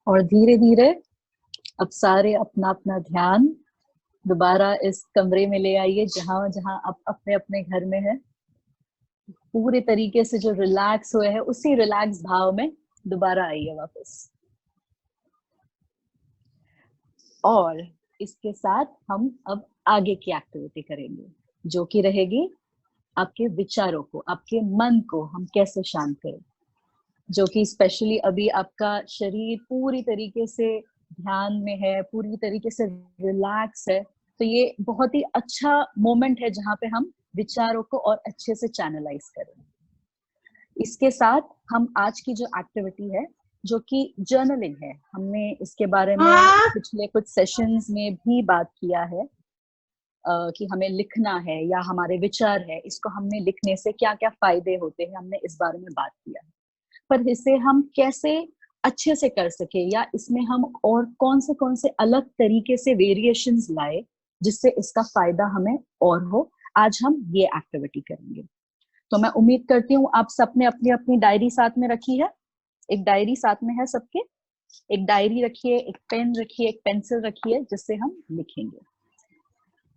और धीरे धीरे अब सारे अपना अपना ध्यान दोबारा इस कमरे में ले आइए जहां जहां आप अपने अपने घर में है। पूरे तरीके से जो रिलैक्स हुए हैं उसी रिलैक्स भाव में दोबारा आइए वापस। और इसके साथ हम अब आगे की एक्टिविटी करेंगे, जो कि रहेगी आपके विचारों को, आपके मन को हम कैसे शांत करें। जो कि स्पेशली अभी आपका शरीर पूरी तरीके से ध्यान में है, पूरी तरीके से रिलैक्स है, तो ये बहुत ही अच्छा मोमेंट है जहाँ पे हम विचारों को और अच्छे से चैनलाइज करें। इसके साथ हम आज की जो एक्टिविटी है, जो कि जर्नलिंग है, हमने इसके बारे में पिछले कुछ सेशंस में भी बात किया है कि हमें लिखना है या हमारे विचार है, इसको हमने लिखने से क्या क्या फायदे होते हैं, हमने इस बारे में बात किया है। पर इसे हम कैसे अच्छे से कर सके या इसमें हम और कौन से अलग तरीके से वेरिएशंस लाए जिससे इसका फायदा हमें और हो, आज हम ये एक्टिविटी करेंगे। तो मैं उम्मीद करती हूँ आप सबने अपनी अपनी डायरी साथ में रखी है। एक डायरी साथ में है सबके, एक डायरी रखिए, एक पेन रखिए, एक पेंसिल रखिए जिससे हम लिखेंगे।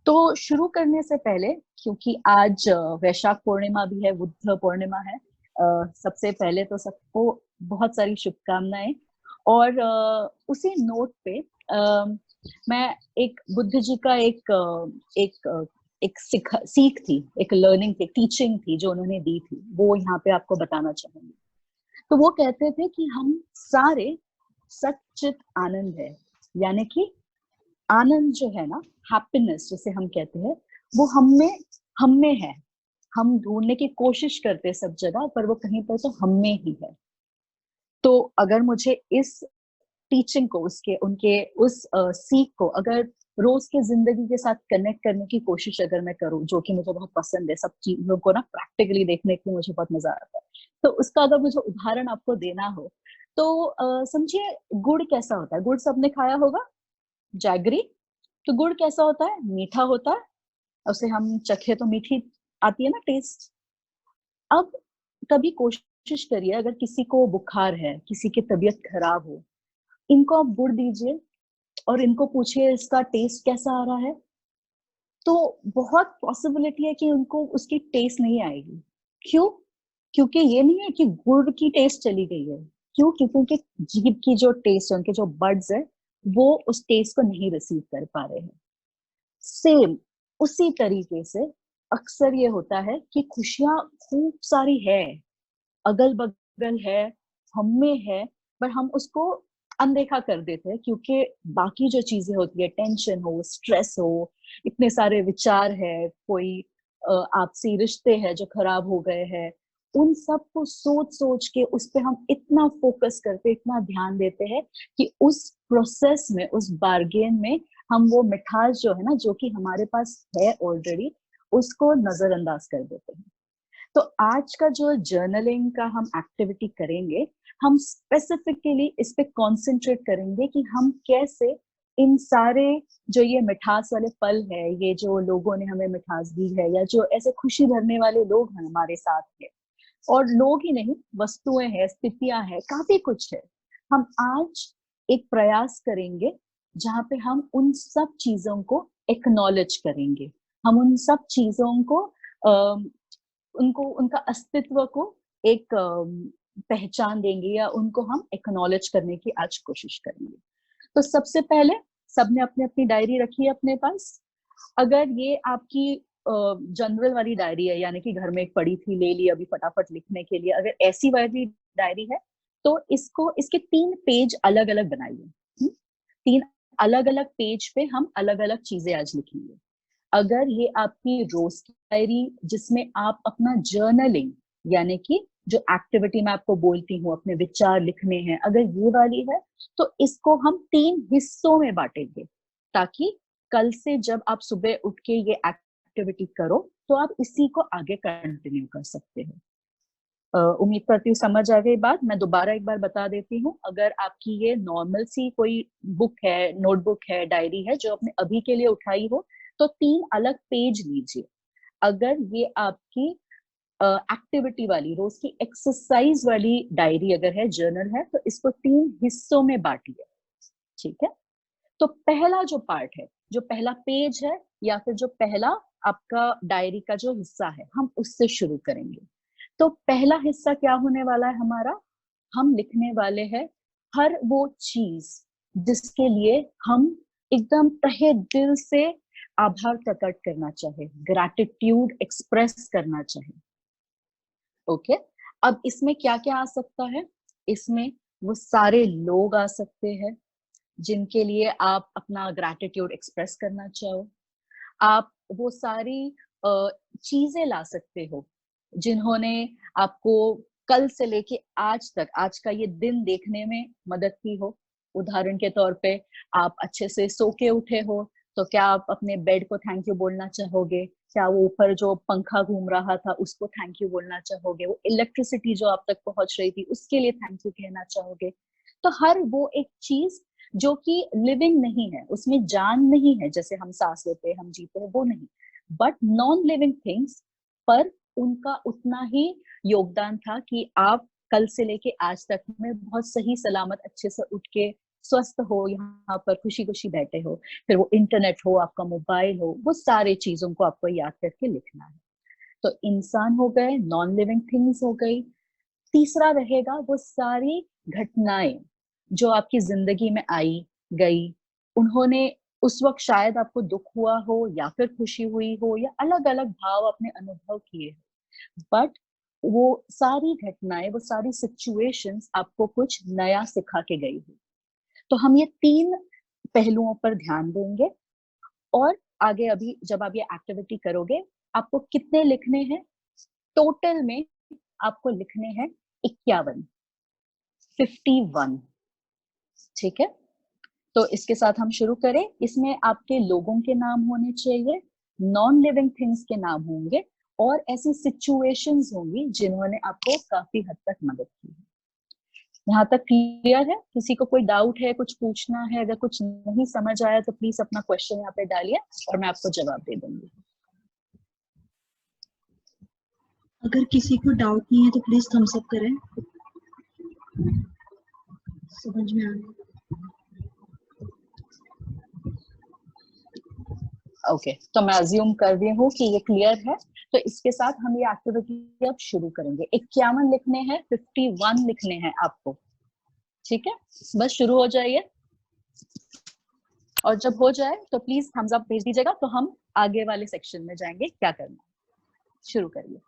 तो शुरू करने से पहले, क्योंकि आज वैशाख पूर्णिमा भी है, बुद्ध पूर्णिमा है, सबसे पहले तो सबको बहुत सारी शुभकामनाएं। और उसी नोट पे मैं एक बुद्ध जी का एक सीख थी, एक लर्निंग थी, टीचिंग थी जो उन्होंने दी थी, वो यहाँ पे आपको बताना चाहूंगी। तो वो कहते थे कि हम सारे सच्चित आनंद है, यानी कि आनंद जो है ना, हैप्पीनेस जिसे हम कहते हैं, वो हम में है। हम ढूंढने की कोशिश करते हैं सब जगह, पर वो कहीं पर तो हम में ही है। तो अगर मुझे इस टीचिंग को, उस सीख को अगर रोज के जिंदगी के साथ कनेक्ट करने की कोशिश अगर मैं करूं, जो कि मुझे बहुत पसंद है, सब चीजों को ना प्रैक्टिकली देखने के लिए मुझे बहुत मजा आता है, तो उसका अगर मुझे उदाहरण आपको देना हो तो समझिए गुड़ कैसा होता है। गुड़ सबने खाया होगा, जैगरी। तो गुड़ कैसा होता है? मीठा होता है, उसे हम चखे तो मीठी आती है ना टेस्ट। अब कभी कोशिश करिए, अगर किसी को बुखार है, किसी की तबीयत खराब हो, इनको आप गुड़ दीजिए और इनको पूछिए इसका टेस्ट कैसा आ रहा है, तो बहुत पॉसिबिलिटी है कि उनको उसकी टेस्ट नहीं आएगी। क्यों? क्योंकि ये नहीं है कि गुड़ की टेस्ट चली गई है। क्यों? क्योंकि उनके जीभ की जो टेस्ट है, उनके जो बड्स है, वो उस टेस्ट को नहीं रिसीव कर पा रहे हैं। सेम उसी तरीके से अक्सर ये होता है कि खुशियां खूब सारी है, अगल बगल है, हम में है, पर हम उसको अनदेखा कर देते हैं क्योंकि बाकी जो चीजें होती है, टेंशन हो, स्ट्रेस हो, इतने सारे विचार है, कोई आपसी रिश्ते हैं जो खराब हो गए हैं, उन सब को सोच सोच के उस पे हम इतना फोकस करते, इतना ध्यान देते हैं कि उस प्रोसेस में, उस बार्गेन में हम वो मिठास जो है ना, जो कि हमारे पास है ऑलरेडी, उसको नजरअंदाज कर देते हैं। तो आज का जो जर्नलिंग का हम एक्टिविटी करेंगे, हम स्पेसिफिकली इस पे कॉन्सेंट्रेट करेंगे कि हम कैसे इन सारे जो ये मिठास वाले पल है, ये जो लोगों ने हमें मिठास दी है, या जो ऐसे खुशी भरने वाले लोग हैं हमारे साथ है, और लोग ही नहीं, वस्तुएं हैं, स्थितियां हैं, काफी कुछ है, हम आज एक प्रयास करेंगे जहाँ पे हम उन सब चीजों को एक्नॉलेज करेंगे। हम उन सब चीजों को उनका अस्तित्व को एक पहचान देंगे, या उनको हम एक्नॉलेज करने की आज कोशिश करेंगे। तो सबसे पहले सबने अपनी अपनी डायरी रखी है अपने पास। अगर ये आपकी जनरल वाली डायरी है, यानी कि घर में एक पड़ी थी, ले ली अभी फटाफट लिखने के लिए, अगर ऐसी वाली डायरी है तो इसके 3 पेज अलग अलग बनाइए। 3 अलग अलग पेज पे हम अलग अलग चीजें आज लिखेंगे। अगर ये आपकी रोज की डायरी, जिसमें आप अपना जर्नलिंग, यानी कि जो एक्टिविटी मैं आपको बोलती हूँ, अपने विचार लिखने हैं, अगर ये वाली है तो इसको हम 3 हिस्सों में बांटेंगे, ताकि कल से जब आप सुबह उठ के ये एक्टिविटी करो तो आप इसी को आगे कंटिन्यू कर सकते हो। उम्मीद करती हूँ समझ आ गई बात। मैं दोबारा एक बार बता देती हूँ, अगर आपकी ये नॉर्मल सी कोई बुक है, नोटबुक है, डायरी है जो आपने अभी के लिए उठाई हो, तो 3 अलग पेज लीजिए। अगर ये आपकी एक्टिविटी वाली, रोज की एक्सरसाइज वाली डायरी अगर है, जर्नल है, तो इसको 3 हिस्सों में बांटिए। ठीक है? तो पहला जो पार्ट है, जो पहला पेज है, या फिर जो पहला आपका डायरी का जो हिस्सा है, हम उससे शुरू करेंगे। तो पहला हिस्सा क्या होने वाला है हमारा? हम लिखने वाले हैं हर वो चीज जिसके लिए हम एकदम तहे दिल से आभार प्रकट करना चाहे, ग्रैटिट्यूड एक्सप्रेस करना चाहे। ओके, अब इसमें क्या क्या आ सकता है? इसमें वो सारे लोग आ सकते हैं जिनके लिए आप अपना ग्रैटिट्यूड एक्सप्रेस करना चाहो। आप वो सारी चीजें ला सकते हो जिन्होंने आपको कल से लेके आज तक, आज का ये दिन देखने में मदद की हो। उदाहरण के तौर पे, आप अच्छे से सो के उठे हो, तो क्या आप अपने बेड को थैंक यू बोलना चाहोगे? क्या वो ऊपर जो पंखा घूम रहा था उसको थैंक यू बोलना चाहोगे? वो इलेक्ट्रिसिटी जो आप तक पहुंच रही थी उसके लिए थैंक यू कहना चाहोगे? तो हर वो एक चीज जो कि लिविंग नहीं है, उसमें जान नहीं है, जैसे हम सांस लेते हैं, हम जीते हैं, वो नहीं, बट नॉन लिविंग थिंग्स पर उनका उतना ही योगदान था कि आप कल से लेके आज तक में बहुत सही सलामत अच्छे से उठ के स्वस्थ हो, यहाँ पर खुशी खुशी बैठे हो। फिर वो इंटरनेट हो, आपका मोबाइल हो, वो सारे चीजों को आपको याद करके लिखना है। तो इंसान हो गए, नॉन लिविंग थिंग्स हो गई। तीसरा रहेगा वो सारी घटनाएं जो आपकी जिंदगी में आई गई, उन्होंने उस वक्त शायद आपको दुख हुआ हो या फिर खुशी हुई हो या अलग अलग भाव अपने अनुभव किए, बट वो सारी घटनाएं, वो सारी सिचुएशंस आपको कुछ नया सिखा के गई हो। तो हम ये 3 पहलुओं पर ध्यान देंगे। और आगे अभी जब आप ये एक्टिविटी करोगे, आपको कितने लिखने हैं? टोटल में आपको लिखने हैं 51, 51। ठीक है, तो इसके साथ हम शुरू करें। इसमें आपके लोगों के नाम होने चाहिए, नॉन लिविंग थिंग्स के नाम होंगे और ऐसी सिचुएशंस होंगी जिन्होंने आपको काफी हद तक मदद की है। यहाँ तक क्लियर है? किसी को कोई डाउट है, कुछ पूछना है? अगर कुछ नहीं समझ आया तो प्लीज अपना क्वेश्चन यहाँ पे डालिए और मैं आपको जवाब दे दूंगी। अगर किसी को डाउट नहीं है तो प्लीज थम्स अप करें। समझ में आ गया? ओके, तो मैं अज्यूम कर रही हूँ कि ये क्लियर है। तो इसके साथ हम ये एक्टिविटी अब शुरू करेंगे। 51 लिखने हैं, 51 लिखने हैं आपको। ठीक है, बस शुरू हो जाइए और जब हो जाए तो प्लीज थम्स अप भेज दीजिएगा, तो हम आगे वाले सेक्शन में जाएंगे क्या करना। शुरू करिए।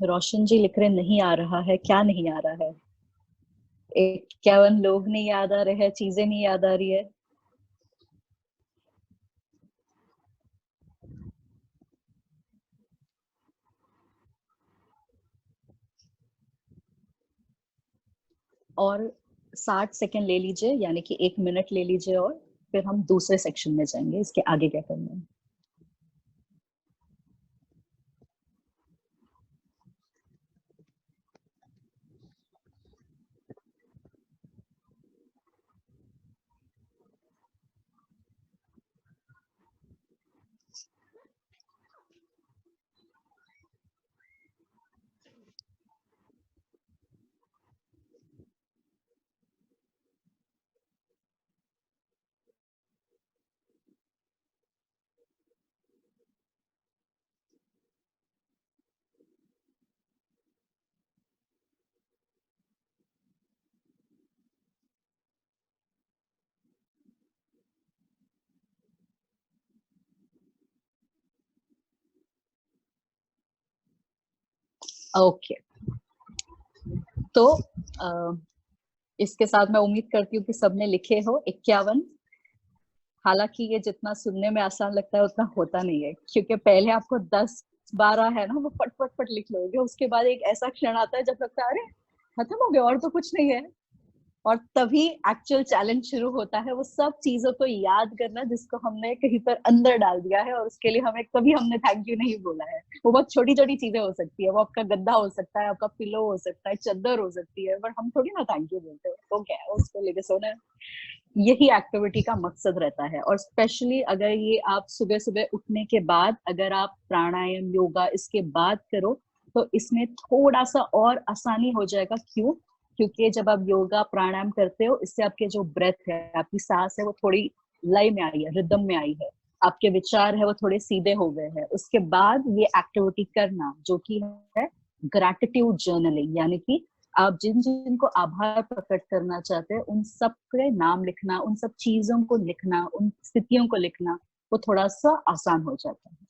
रोशन जी लिख रहे नहीं आ रहा है, क्या नहीं आ रहा है? 51 लोग नहीं याद आ रहे हैं, चीजें नहीं याद आ रही है। और 60 सेकंड ले लीजिए, यानी कि 1 मिनट ले लीजिए, और फिर हम दूसरे सेक्शन में जाएंगे, इसके आगे क्या करना है। ओके, तो इसके साथ मैं उम्मीद करती हूँ कि सबने लिखे हो 51। हालांकि ये जितना सुनने में आसान लगता है उतना होता नहीं है, क्योंकि पहले आपको 10-12 है ना वो फट फट फट लिख लोगे, उसके बाद एक ऐसा क्षण आता है जब लगता है अरे खत्म हो गया और तो कुछ नहीं है, और तभी एक्चुअल चैलेंज शुरू होता है, वो सब चीजों को याद करना जिसको हमने कहीं पर अंदर डाल दिया है, और उसके लिए हमें कभी हमने थैंक यू नहीं बोला है। वो बहुत छोटी छोटी चीजें हो सकती है, वो आपका गद्दा हो सकता है, आपका पिलो हो सकता है, चादर हो सकती है, बट हम थोड़ी ना थैंक यू बोलते हैं, तो क्या है उसको लेके सोना है। यही एक्टिविटी का मकसद रहता है, और स्पेशली अगर ये आप सुबह सुबह उठने के बाद अगर आप प्राणायाम योगा इसके बाद करो तो इसमें थोड़ा सा और आसानी हो जाएगा। क्यों? क्योंकि जब आप योगा प्राणायाम करते हो इससे आपके जो ब्रेथ है, आपकी सांस है, वो थोड़ी लय में आई है, रिदम में आई है, आपके विचार है वो थोड़े सीधे हो गए हैं। उसके बाद ये एक्टिविटी करना जो कि है ग्रैटिट्यूड जर्नलिंग, यानी कि आप जिन जिनको आभार प्रकट करना चाहते हैं उन सब के नाम लिखना, उन सब चीजों को लिखना, उन स्थितियों को लिखना, वो थोड़ा सा आसान हो जाता है।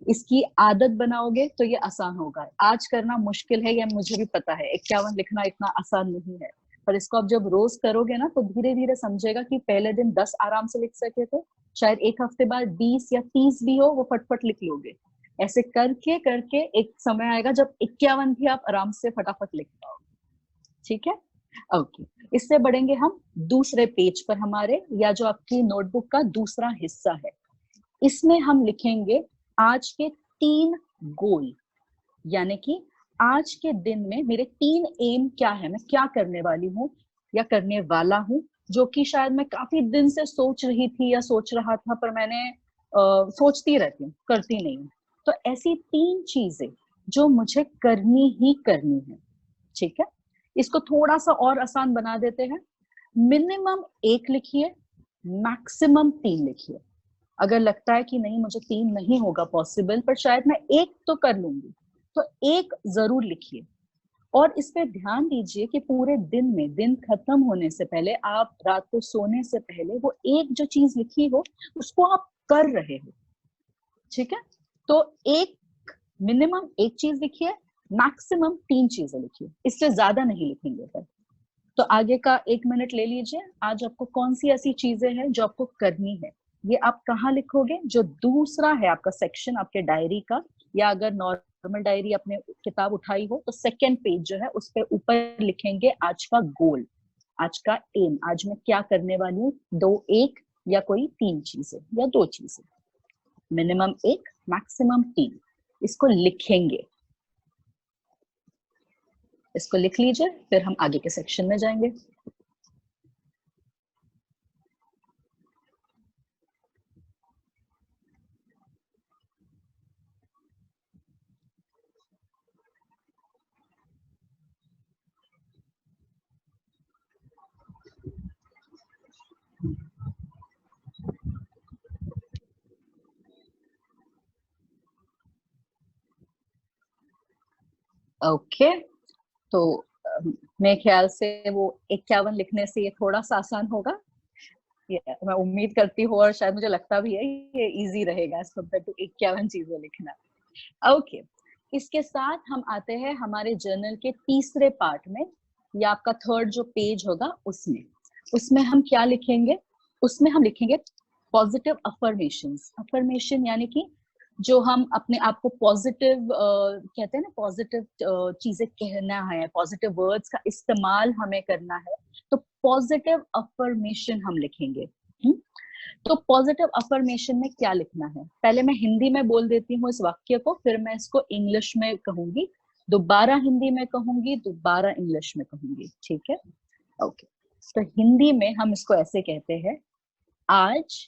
इसकी आदत बनाओगे तो ये आसान होगा। आज करना मुश्किल है, ये मुझे भी पता है, 51 लिखना इतना आसान नहीं है, पर इसको आप जब रोज करोगे ना तो धीरे धीरे समझेगा कि पहले दिन 10 आराम से लिख सके थे, शायद एक हफ्ते बाद 20 या 30 भी हो, वो फटफट लिख लोगे। ऐसे करके करके एक समय आएगा जब 51 भी आप आराम से फटाफट लिख पाओगे। ठीक है, ओके। इससे बढ़ेंगे हम दूसरे पेज पर हमारे, या जो आपकी नोटबुक का दूसरा हिस्सा है। इसमें हम लिखेंगे आज के 3 गोल, यानी कि आज के दिन में मेरे 3 एम क्या है, मैं क्या करने वाली हूँ या करने वाला हूँ, जो कि शायद मैं काफी दिन से सोच रही थी या सोच रहा था, पर मैंने सोचती रहती हूँ, करती नहीं हूँ। तो ऐसी 3 चीजें जो मुझे करनी ही करनी है। ठीक है, इसको थोड़ा सा और आसान बना देते हैं। मिनिमम 1 लिखिए, मैक्सिमम 3 लिखिए। अगर लगता है कि नहीं मुझे 3 नहीं होगा पॉसिबल, पर शायद मैं 1 तो कर लूंगी, तो 1 जरूर लिखिए। और इस पे ध्यान दीजिए कि पूरे दिन में, दिन खत्म होने से पहले, आप रात को सोने से पहले वो एक जो चीज लिखी हो उसको आप कर रहे हो। ठीक है, तो मिनिमम 1 चीज लिखिए, मैक्सिमम 3 चीजें लिखिए, इससे ज्यादा नहीं लिखेंगे पर। तो आगे का 1 मिनट ले लीजिए। आज आपको कौन सी ऐसी चीजें हैं जो आपको करनी है, ये आप कहाँ लिखोगे? जो दूसरा है आपका सेक्शन आपके डायरी का, या अगर नॉर्मल डायरी अपने किताब उठाई हो तो सेकंड पेज जो है उस पर ऊपर लिखेंगे आज का गोल, आज का एम, आज मैं क्या करने वाली हूँ। 2, 1 या कोई 3 चीजें या 2 चीजें, मिनिमम 1, मैक्सिमम 3, इसको लिखेंगे। इसको लिख लीजिए, फिर हम आगे के सेक्शन में जाएंगे। ओके, तो मेरे ख्याल से वो 51 लिखने से ये थोड़ा सा आसान होगा, मैं उम्मीद करती हूँ, और शायद मुझे लगता भी है ये इजी रहेगा एज कम्पेयर टू 51 चीजें लिखना। ओके, इसके साथ हम आते हैं हमारे जर्नल के तीसरे पार्ट में, या आपका थर्ड जो पेज होगा उसमें हम क्या लिखेंगे? उसमें हम लिखेंगे पॉजिटिव अफर्मेशंस। अफर्मेशन यानी कि जो हम अपने आप को पॉजिटिव कहते हैं ना, पॉजिटिव चीजें कहना है, पॉजिटिव वर्ड्स का इस्तेमाल हमें करना है, तो पॉजिटिव अफर्मेशन हम लिखेंगे। तो पॉजिटिव अफर्मेशन में क्या लिखना है? पहले मैं हिंदी में बोल देती हूँ इस वाक्य को, फिर मैं इसको इंग्लिश में कहूंगी, दोबारा हिंदी में कहूंगी, दोबारा इंग्लिश में कहूंगी, ठीक है? ओके, तो हिंदी में हम इसको ऐसे कहते हैं, आज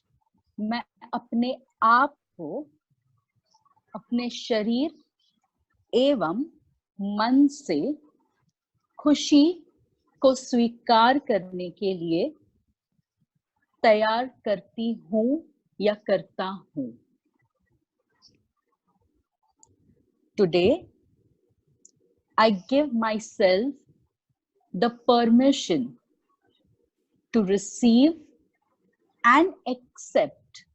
मैं अपने आप को अपने शरीर एवं मन से खुशी को स्वीकार करने के लिए तैयार करती हूँ या करता हूँ। Today, I give myself the permission to receive and accept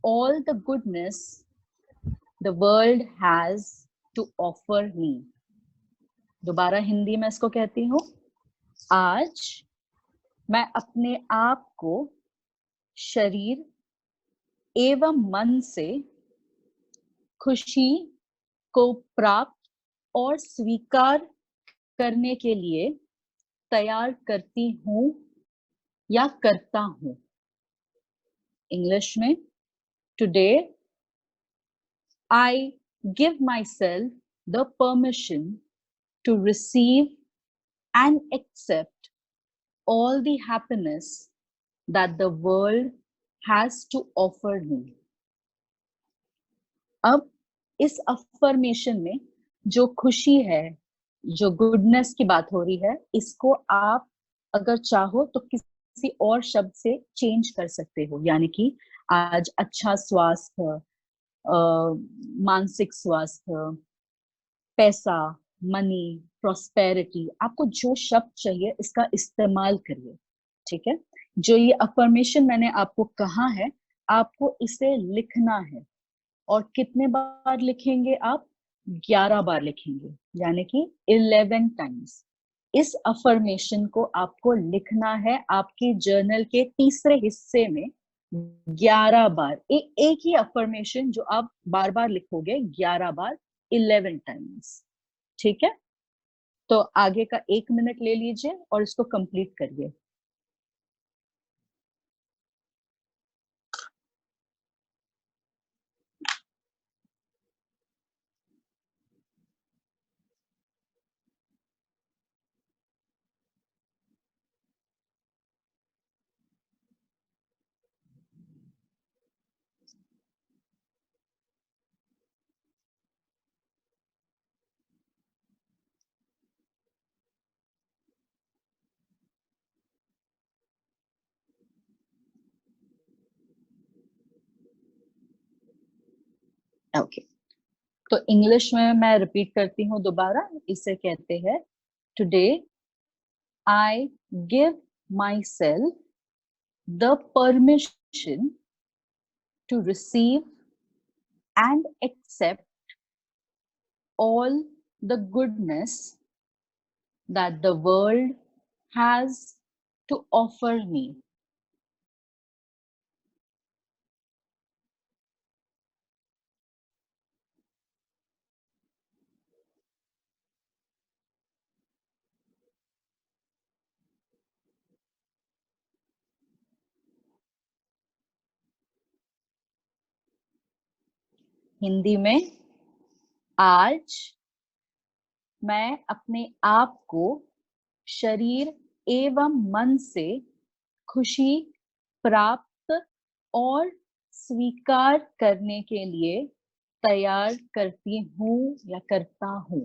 all the goodness the world has to offer me. दोबारा हिंदी में इसको कहती हूँ, आज मैं अपने आप को शरीर एवं मन से खुशी को प्राप्त और स्वीकार करने के लिए तैयार करती हूँ या करता हूँ। इंग्लिश में, today I give myself the permission to receive and accept all the happiness that the world has to offer me. अब इस अफर्मेशन में जो खुशी है, जो गुडनेस की बात हो रही है, इसको आप अगर चाहो तो किसी और शब्द से चेंज कर सकते हो, यानी कि आज अच्छा स्वास्थ्य, मानसिक स्वास्थ्य, पैसा, मनी, प्रॉस्पेरिटी, आपको जो शब्द चाहिए इसका इस्तेमाल करिए, ठीक है? जो ये अफर्मेशन मैंने आपको कहा है, आपको इसे लिखना है, और कितने बार लिखेंगे आप? 11 बार लिखेंगे, यानी कि 11 टाइम्स। इस अफर्मेशन को आपको लिखना है आपके जर्नल के तीसरे हिस्से में 11 बार। एक ही अफर्मेशन जो आप बार बार लिखोगे 11 बार, 11 टाइम्स, ठीक है? तो आगे का 1 मिनट ले लीजिए और इसको कंप्लीट करिए। ओके, तो इंग्लिश में मैं रिपीट करती हूँ दोबारा। इसे कहते हैं, today I give myself the permission to receive and accept all the goodness that the world has to offer me. Hindi में, आज मैं अपने आप को शरीर एवं मन से खुशी प्राप्त और स्वीकार करने के लिए तैयार करती हूँ या करता हूँ।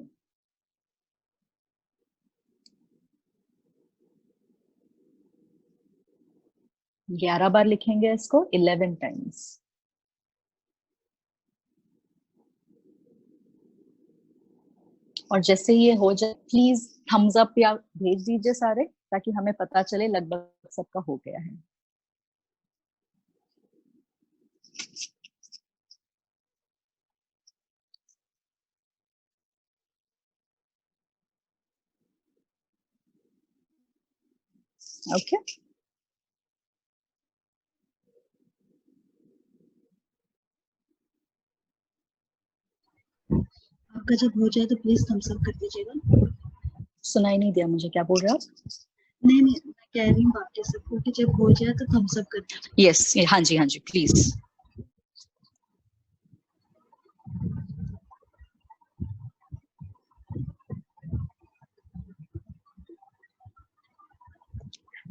ग्यारह बार लिखेंगे इसको, 11 टाइम्स। और जैसे ये हो जाए प्लीज थम्स अप या भेज दीजिए सारे, ताकि हमें पता चले लगभग सबका हो गया है। ओके आपका जब हो जाए तो प्लीज थम्स अप कर दीजिएगा। सुनाई नहीं दिया मुझे, क्या बोल रहे हो आप? नहीं नहीं, मैं कह रही हूँ बाकी सबको कि जब हो जाए तो थम्स अप कर दीजिए। यस, हाँ जी प्लीज।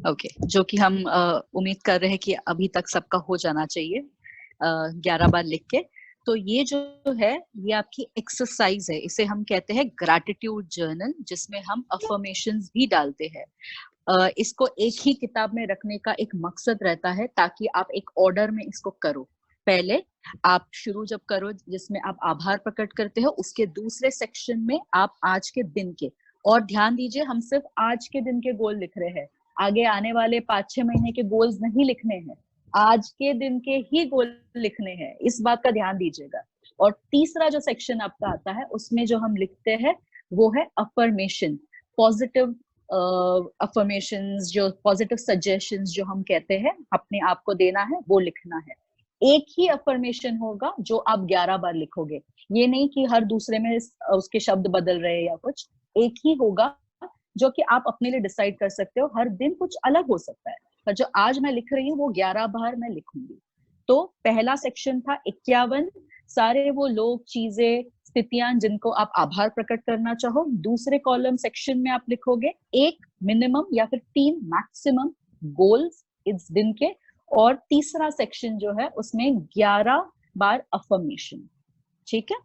ओके जो कि हम उम्मीद कर रहे हैं कि अभी तक सबका हो जाना चाहिए 11 बार लिख के। तो ये जो है ये आपकी एक्सरसाइज है, इसे हम कहते हैं ग्रैटिट्यूड जर्नल, जिसमें हम अफर्मेशंस भी डालते हैं। इसको एक ही किताब में रखने का एक मकसद रहता है ताकि आप एक ऑर्डर में इसको करो। पहले आप शुरू जब करो जिसमें आप आभार प्रकट करते हो, उसके दूसरे सेक्शन में आप आज के दिन के, और ध्यान दीजिए हम सिर्फ आज के दिन के गोल लिख रहे हैं, आगे आने वाले 5-6 महीने के गोल्स नहीं लिखने हैं, आज के दिन के ही गोल लिखने हैं, इस बात का ध्यान दीजिएगा। और तीसरा जो सेक्शन आपका आता है उसमें जो हम लिखते हैं वो है अफर्मेशन, पॉजिटिव अफर्मेशंस, जो पॉजिटिव सजेशंस जो हम कहते हैं अपने आप को देना है, वो लिखना है। एक ही अफर्मेशन होगा जो आप 11 बार लिखोगे, ये नहीं कि हर दूसरे में उसके शब्द बदल रहे हैं या कुछ, एक ही होगा जो कि आप अपने लिए डिसाइड कर सकते हो। हर दिन कुछ अलग हो सकता है, पर जो आज मैं लिख रही हूँ वो 11 बार मैं लिखूंगी। तो पहला सेक्शन था 51 सारे वो लोग, चीजें, स्थितियां जिनको आप आभार प्रकट करना चाहो। दूसरे कॉलम सेक्शन में आप लिखोगे 1 मिनिमम या फिर 3 मैक्सिमम गोल्स इस दिन के, और तीसरा सेक्शन जो है उसमें 11 बार अफर्मेशन। ठीक है।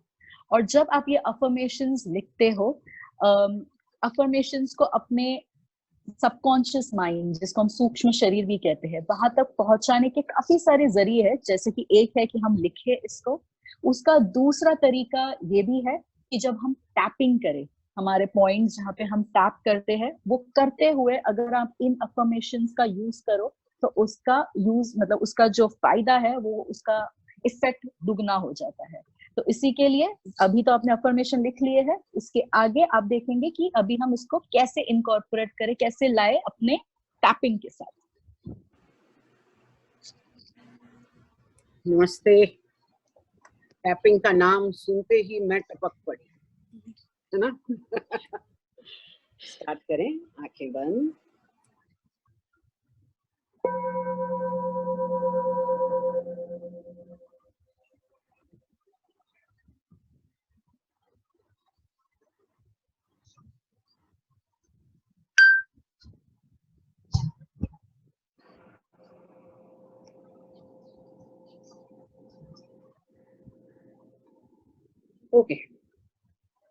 और जब आप ये अफर्मेशंस लिखते हो, अफर्मेशंस को अपने सबकॉन्शियस माइंड, जिसको हम सूक्ष्म शरीर भी कहते हैं, वहां तक पहुंचाने के काफी सारे जरिए हैं। जैसे कि एक है कि हम लिखे इसको, उसका दूसरा तरीका ये भी है कि जब हम टैपिंग करें, हमारे पॉइंट्स जहाँ पे हम टैप करते हैं, वो करते हुए अगर आप इन अफर्मेशंस का यूज करो तो उसका यूज, मतलब उसका जो फायदा है वो, उसका इफेक्ट दुगना हो जाता है। तो इसी के लिए अभी तो आपने अफर्मेशन लिख लिए है, इसके आगे आप देखेंगे कि अभी हम इसको कैसे इनकॉर्पोरेट करें, कैसे लाए अपने टैपिंग के साथ। नमस्ते। टैपिंग का नाम सुनते ही मैं टपक पड़ी, है ना। स्टार्ट करें, आंखें बंद। ओके,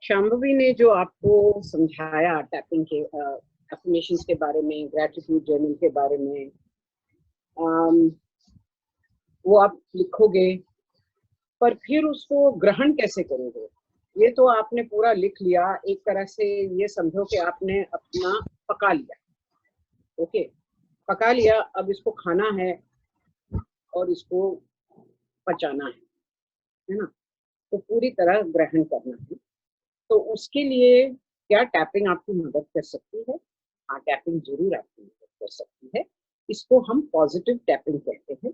शांभवी ने जो आपको समझाया टैपिंग के अफर्मेशंस के बारे में, ग्रैटिट्यूड जर्नल के बारे में, वो आप लिखोगे, पर फिर उसको ग्रहण कैसे करोगे? ये तो आपने पूरा लिख लिया, एक तरह से ये समझो कि आपने अपना पका लिया। ओके, पका लिया, अब इसको खाना है और इसको पचाना है ना। तो पूरी तरह ग्रहण करना है। तो उसके लिए क्या टैपिंग आपकी मदद कर सकती है? हाँ, टैपिंग जरूर आपकी मदद कर सकती है। इसको हम पॉजिटिव टैपिंग कहते हैं।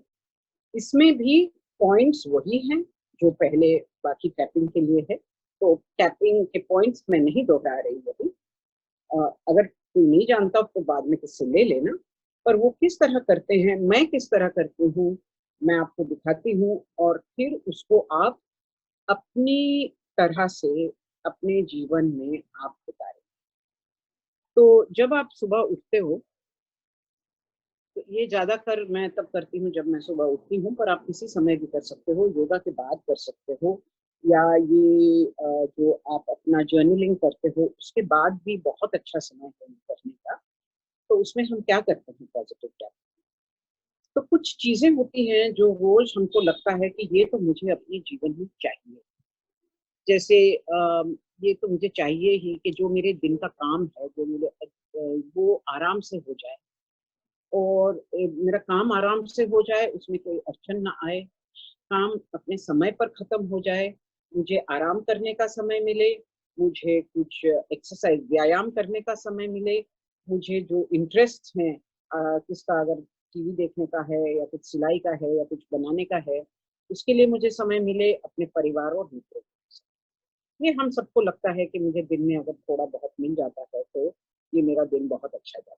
इसमें भी पॉइंट्स वही हैं जो पहले बाकी टैपिंग के लिए है। तो टैपिंग के पॉइंट्स मैं नहीं दोहरा रही अभी, अगर कोई नहीं जानता तो बाद में किससे ले लेना। पर वो किस तरह करते हैं, मैं किस तरह करती हूँ, मैं आपको दिखाती हूँ, और फिर उसको आप अपनी तरह से अपने जीवन में आप उतारें। तो जब आप सुबह उठते हो, तो ये ज्यादातर मैं तब करती हूँ जब मैं सुबह उठती हूँ, पर आप किसी समय भी कर सकते हो, योगा के बाद कर सकते हो, या ये जो आप अपना जर्नलिंग करते हो उसके बाद भी बहुत अच्छा समय है करने का। तो उसमें हम क्या करते हैं पॉजिटिव टैप। तो कुछ चीजें होती हैं जो रोज हमको लगता है कि ये तो मुझे अपने जीवन में चाहिए। जैसे ये तो मुझे चाहिए ही कि जो मेरे दिन का काम है, जो मेरे वो आराम से हो जाए, और मेरा काम आराम से हो जाए, उसमें कोई अड़चन ना आए, काम अपने समय पर खत्म हो जाए, मुझे आराम करने का समय मिले, मुझे कुछ एक्सरसाइज व्यायाम करने का समय मिले, मुझे जो इंटरेस्ट हैं किसका अगर टीवी देखने का है या कुछ सिलाई का है या कुछ बनाने का है, उसके लिए मुझे समय मिले अपने परिवार और मित्रों के साथ। ये हम सबको लगता है कि मुझे दिन में अगर थोड़ा बहुत मिल जाता है तो ये मेरा दिन बहुत अच्छा जाता है।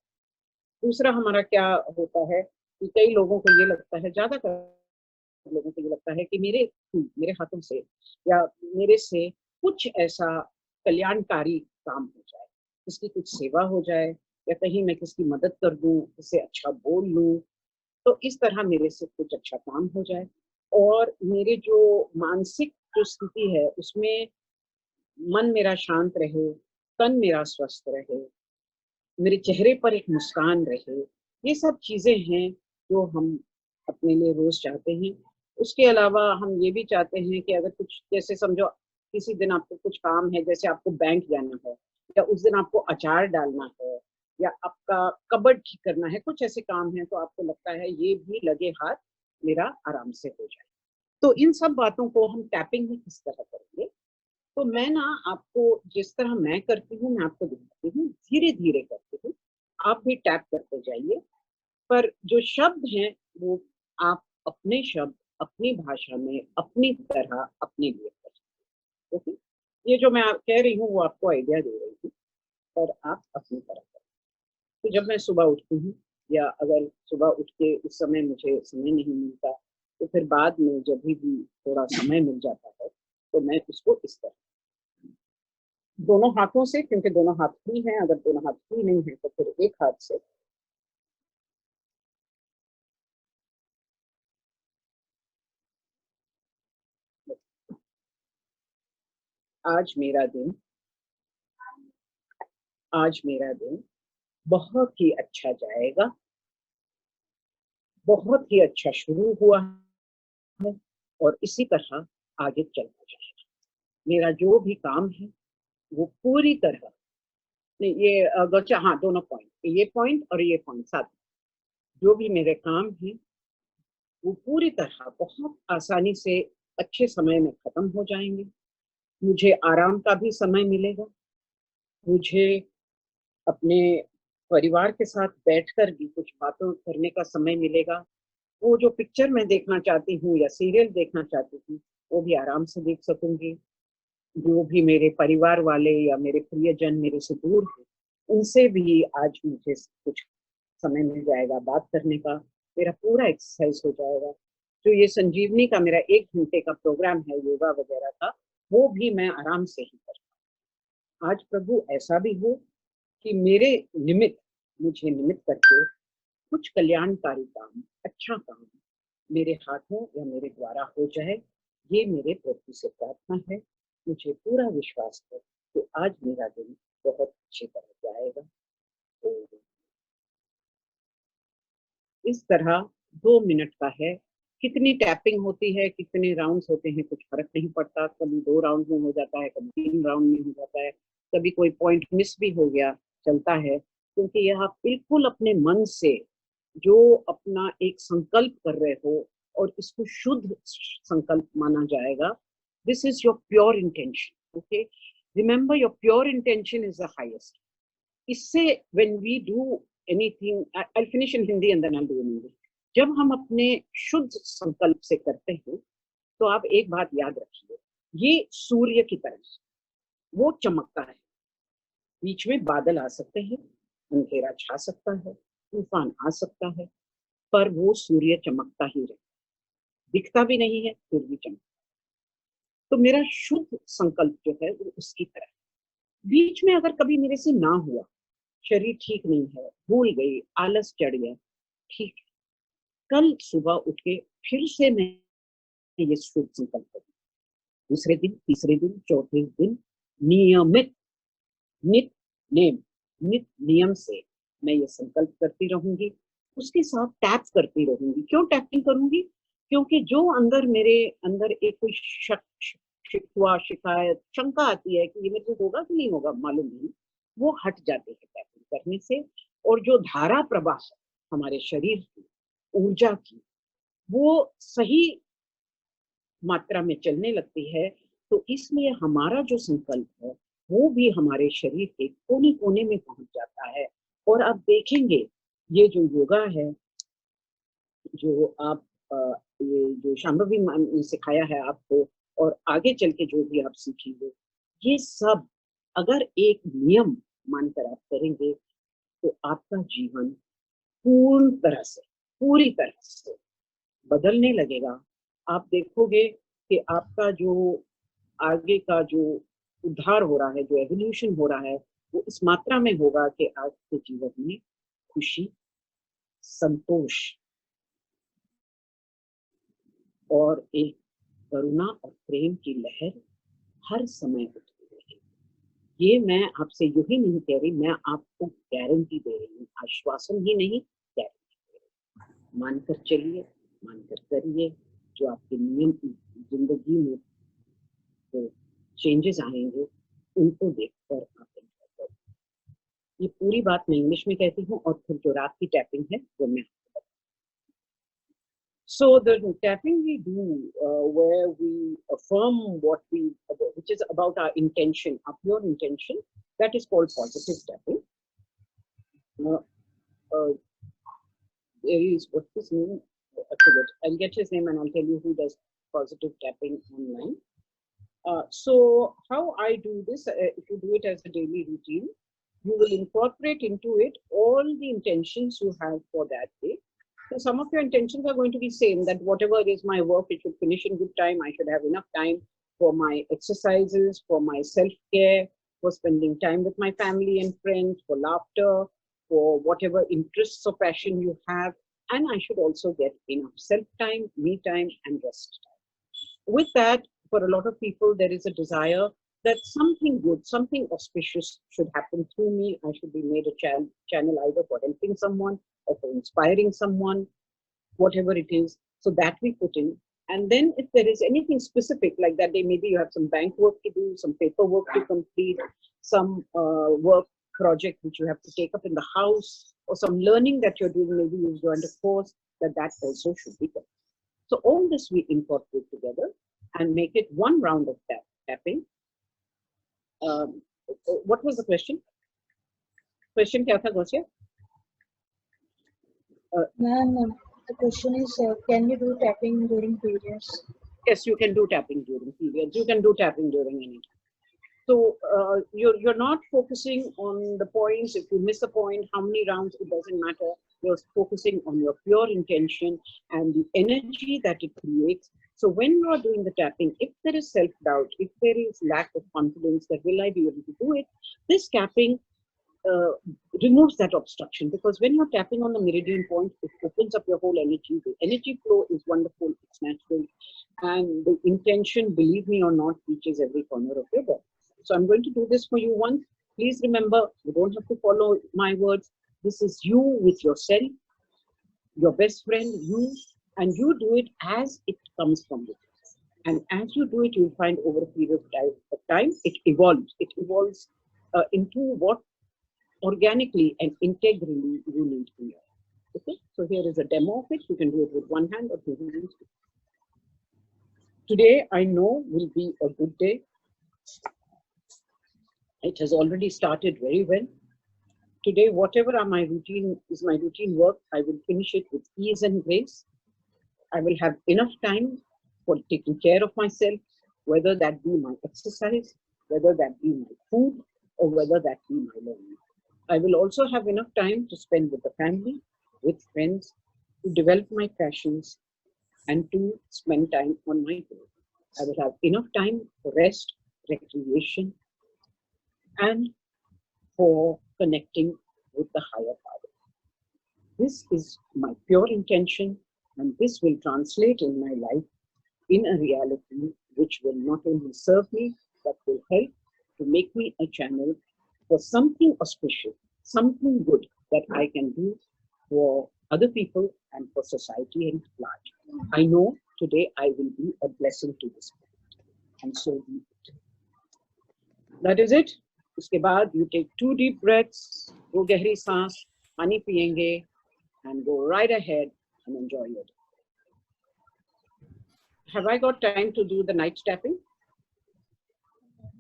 दूसरा हमारा क्या होता है कि कई लोगों को ये लगता है, ज़्यादातर लोगों को ये लगता है कि मेरे हाथों से या मेरे से कुछ ऐसा कल्याणकारी काम हो जाए, किसकी कुछ सेवा हो जाए या कहीं मैं किसकी मदद कर दूं, किससे अच्छा बोल लूं, तो इस तरह मेरे से कुछ अच्छा काम हो जाए और मेरे जो मानसिक जो स्थिति है उसमें मन मेरा शांत रहे, तन मेरा स्वस्थ रहे, मेरे चेहरे पर एक मुस्कान रहे। ये सब चीजें हैं जो हम अपने लिए रोज चाहते हैं। उसके अलावा हम ये भी चाहते हैं कि अगर कुछ, जैसे समझो किसी दिन आपको कुछ काम है, जैसे आपको बैंक जाना है या उस दिन आपको अचार डालना है या आपका कबर्ड ठीक करना है, कुछ ऐसे काम हैं तो आपको लगता है ये भी लगे हाथ मेरा आराम से हो जाए। तो इन सब बातों को हम टैपिंग में किस तरह करेंगे, तो मैं ना आपको जिस तरह मैं करती हूँ मैं आपको दिखाती हूँ, धीरे धीरे करती हूँ, आप भी टैप करते जाइए। पर जो शब्द हैं वो आप अपने शब्द अपनी भाषा में अपनी तरह अपने लिए करें। ओके, ये जो मैं कह रही हूँ वो आपको आइडिया दे रही हूँ, पर आप अपनी तरह करें। तो जब मैं सुबह उठती हूँ या अगर सुबह उठ के उस समय मुझे समय नहीं मिलता तो फिर बाद में जब भी थोड़ा समय मिल जाता है तो मैं उसको इस तरह दोनों हाथों से, क्योंकि दोनों हाथ फ्री हैं, अगर दोनों हाथ फ्री नहीं है तो फिर एक हाथ से आज मेरा दिन बहुत ही अच्छा जाएगा, बहुत ही अच्छा शुरू हुआ है और इसी तरह आगे चलता जाएगा। मेरा जो भी काम है वो पूरी तरह नहीं, ये अच्छा हाँ, दोनों पॉइंट, ये पॉइंट और ये पॉइंट साथ, जो भी मेरे काम है वो पूरी तरह बहुत आसानी से अच्छे समय में खत्म हो जाएंगे। मुझे आराम का भी समय मिलेगा, मुझे अपने परिवार के साथ बैठकर भी कुछ बातों करने का समय मिलेगा। वो जो पिक्चर मैं देखना चाहती हूँ या सीरियल देखना चाहती हूँ वो भी आराम से देख सकूंगी। जो भी मेरे परिवार वाले या मेरे प्रियजन मेरे से दूर हैं उनसे भी आज मुझे कुछ समय मिल जाएगा बात करने का, मेरा पूरा एक्सरसाइज हो जाएगा। जो ये संजीवनी का मेरा 1 घंटे का प्रोग्राम है योगा वगैरह का, वो भी मैं आराम से ही कर। आज प्रभु ऐसा भी हो कि मुझे निमित्त करके कुछ कल्याणकारी काम, अच्छा काम मेरे हाथों या मेरे द्वारा हो जाए, ये मेरे प्रभु से प्रार्थना है। मुझे पूरा विश्वास है कि आज मेरा दिन बहुत अच्छी तरह जाएगा। तो इस तरह 2 मिनट का है, कितनी टैपिंग होती है, कितने राउंड्स होते हैं कुछ फर्क नहीं पड़ता, कभी 2 राउंड में हो जाता है, कभी 3 राउंड में हो जाता है, कभी कोई पॉइंट मिस भी हो गया चलता है, क्योंकि यह आप बिल्कुल अपने मन से जो अपना एक संकल्प कर रहे हो और इसको शुद्ध संकल्प माना जाएगा। This is your pure intention. Okay, remember your pure intention is the highest. इससे when we do anything, I finish in Hindi and then I do in English. जब हम अपने शुद्ध संकल्प से करते हैं तो आप एक बात याद रखिए, ये सूर्य की तरह वो चमकता है, बीच में बादल आ सकते हैं, अंधेरा छा सकता है, तूफान आ सकता है, पर वो सूर्य चमकता ही रहता है, दिखता भी नहीं है फिर भी चमकता। तो मेरा शुद्ध संकल्प जो है वो उसकी तरह। बीच में अगर कभी मेरे से ना हुआ, शरीर ठीक नहीं है, भूल गई, आलस चढ़ गया, ठीक है, कल सुबह उठ के फिर से मैं ये शुद्ध संकल्प करूँ। दूसरे दिन, तीसरे दिन, चौथे दिन नियमित नित नियम से मैं ये संकल्प करती रहूंगी, उसके साथ टैप करती रहूंगी। क्यों टैपिंग करूंगी? क्योंकि जो अंदर मेरे अंदर एक कोई शक, शिकवा, शिकायत, शंका आती है कि ये मेरे से होगा कि नहीं होगा, मालूम नहीं, वो हट जाते हैं टैपिंग करने से। और जो धारा प्रवाह हमारे शरीर की, ऊर्जा की, वो सही मात्रा में चलने लगती है। तो इसलिए हमारा जो संकल्प है वो भी हमारे शरीर के कोने कोने में पहुंच जाता है। और आप देखेंगे ये जो योगा है, जो आप ये जो शांभवी मैम ने सिखाया है आपको, और आगे चल के जो भी आप सीखेंगे, ये सब अगर एक नियम मानकर आप करेंगे तो आपका जीवन पूरी तरह से बदलने लगेगा। आप देखोगे कि आपका जो आगे का जो उद्धार हो रहा है, जो एवोल्यूशन हो रहा है, वो इस मात्रा में होगा कि आपके जीवन में खुशी, संतोष और एक करुणा और प्रेम की लहर हर समय उठती रहेगी। ये मैं आपसे यही नहीं कह रही, मैं आपको गारंटी दे रही हूँ, आश्वासन ही नहीं, गारंटी दे रही हूँ। मानकर चलिए, मानकर करिए, जो आपके नियम जिंदगी में जो चेंजेस आएंगे उनको देखकर आप एंजॉय करें। ये पूरी बात मैं इंग्लिश में कहती हूँ और फिर जो रात की टैपिंग है वो मैं आपको बताऊँ। So the tapping we do where we affirm which is about our intention, our pure intention, that is called positive tapping. There is, what's his name? I forget. I'll get his name and I'll tell you who does positive tapping online. So how I do this, if you do it as a daily routine, you will incorporate into it all the intentions you have for that day. So some of your intentions are going to be same, that whatever is my work, it should finish in good time. I should have enough time for my exercises, for my self-care, for spending time with my family and friends, for laughter, for whatever interests or passion you have. And I should also get enough self-time, me time, and rest time. With that, for a lot of people, there is a desire that something good, something auspicious should happen through me. I should be made a channel either for helping someone or for inspiring someone, whatever it is. So that we put in. And then if there is anything specific like that day, maybe you have some bank work to do, some paperwork to complete, some work project which you have to take up in the house, or some learning that you're doing, maybe you've joined a course, that also should be done. So all this we incorporate together and make it one round of tapping. What was the question? Question kya tha, Gausia? Ma'am, the question is, can you do tapping during periods? Yes, you can do tapping during periods. You can do tapping during any time. So you're not focusing on the points. If you miss a point, how many rounds, it doesn't matter. You're focusing on your pure intention and the energy that it creates. So when you are doing the tapping, if there is self-doubt, if there is lack of confidence that will I be able to do it, this tapping removes that obstruction, because when you're tapping on the meridian point, it opens up your whole energy. The energy flow is wonderful, it's natural, and the intention, believe me or not, reaches every corner of your body. So I'm going to do this for you once. Please remember, you don't have to follow my words. This is you with yourself, your best friend, you, and you do it as it comes from you. And as you do it, you'll find over a period of time, it evolves. It evolves into what organically and integrally you need in your life. Okay, so here is a demo of it. You can do it with one hand or two hands. Today, I know, will be a good day. It has already started very well. Today, whatever my routine work, I will finish it with ease and grace. I will have enough time for taking care of myself, whether that be my exercise, whether that be my food, or whether that be my learning. I will also have enough time to spend with the family, with friends, to develop my passions, and to spend time on my growth. I will have enough time for rest, recreation, and for connecting with the higher power. This is my pure intention, and this will translate in my life in a reality which will not only serve me, but will help to make me a channel for something auspicious, something good that I can do for other people and for society at large. I know today I will be a blessing to this world, and so be it. That is it. Uske baad, you take 2 deep breaths, go gehri saans, pani piyenge, and go right ahead and enjoy your day. Have I got time to do the night tapping?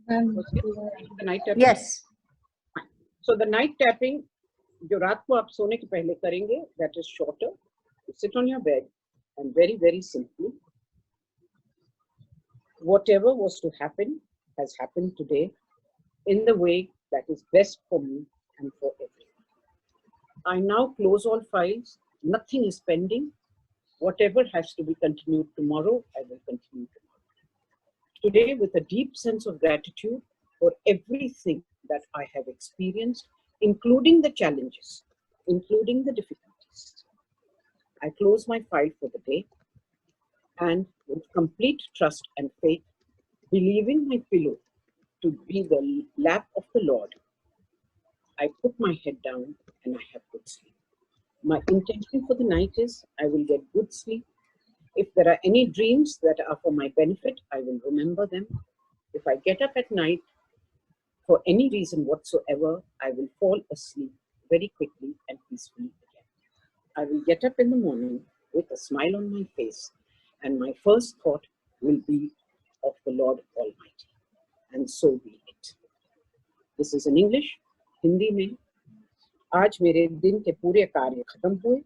The night tapping? Yes. So the night tapping, जो रात को आप सोने के पहले करेंगे, that is shorter. You sit on your bed and very simply, whatever was to happen has happened today in the way that is best for me and for everyone. I now close all files. Nothing is pending. Whatever has to be continued tomorrow, I will continue tomorrow. Today, with a deep sense of gratitude for everything that I have experienced, including the challenges, including the difficulties, I close my file for the day, and with complete trust and faith, believing my pillow to be the lap of the Lord, I put my head down and I have good sleep. My intention for the night is I will get good sleep. If there are any dreams that are for my benefit, I will remember them. If I get up at night for any reason whatsoever, I will fall asleep very quickly and peacefully again. I will get up in the morning with a smile on my face, and my first thought will be of the Lord Almighty. And so be it. This is in English. Hindi में, आज मेरे दिन के पूरे कार्य खत्म हुए,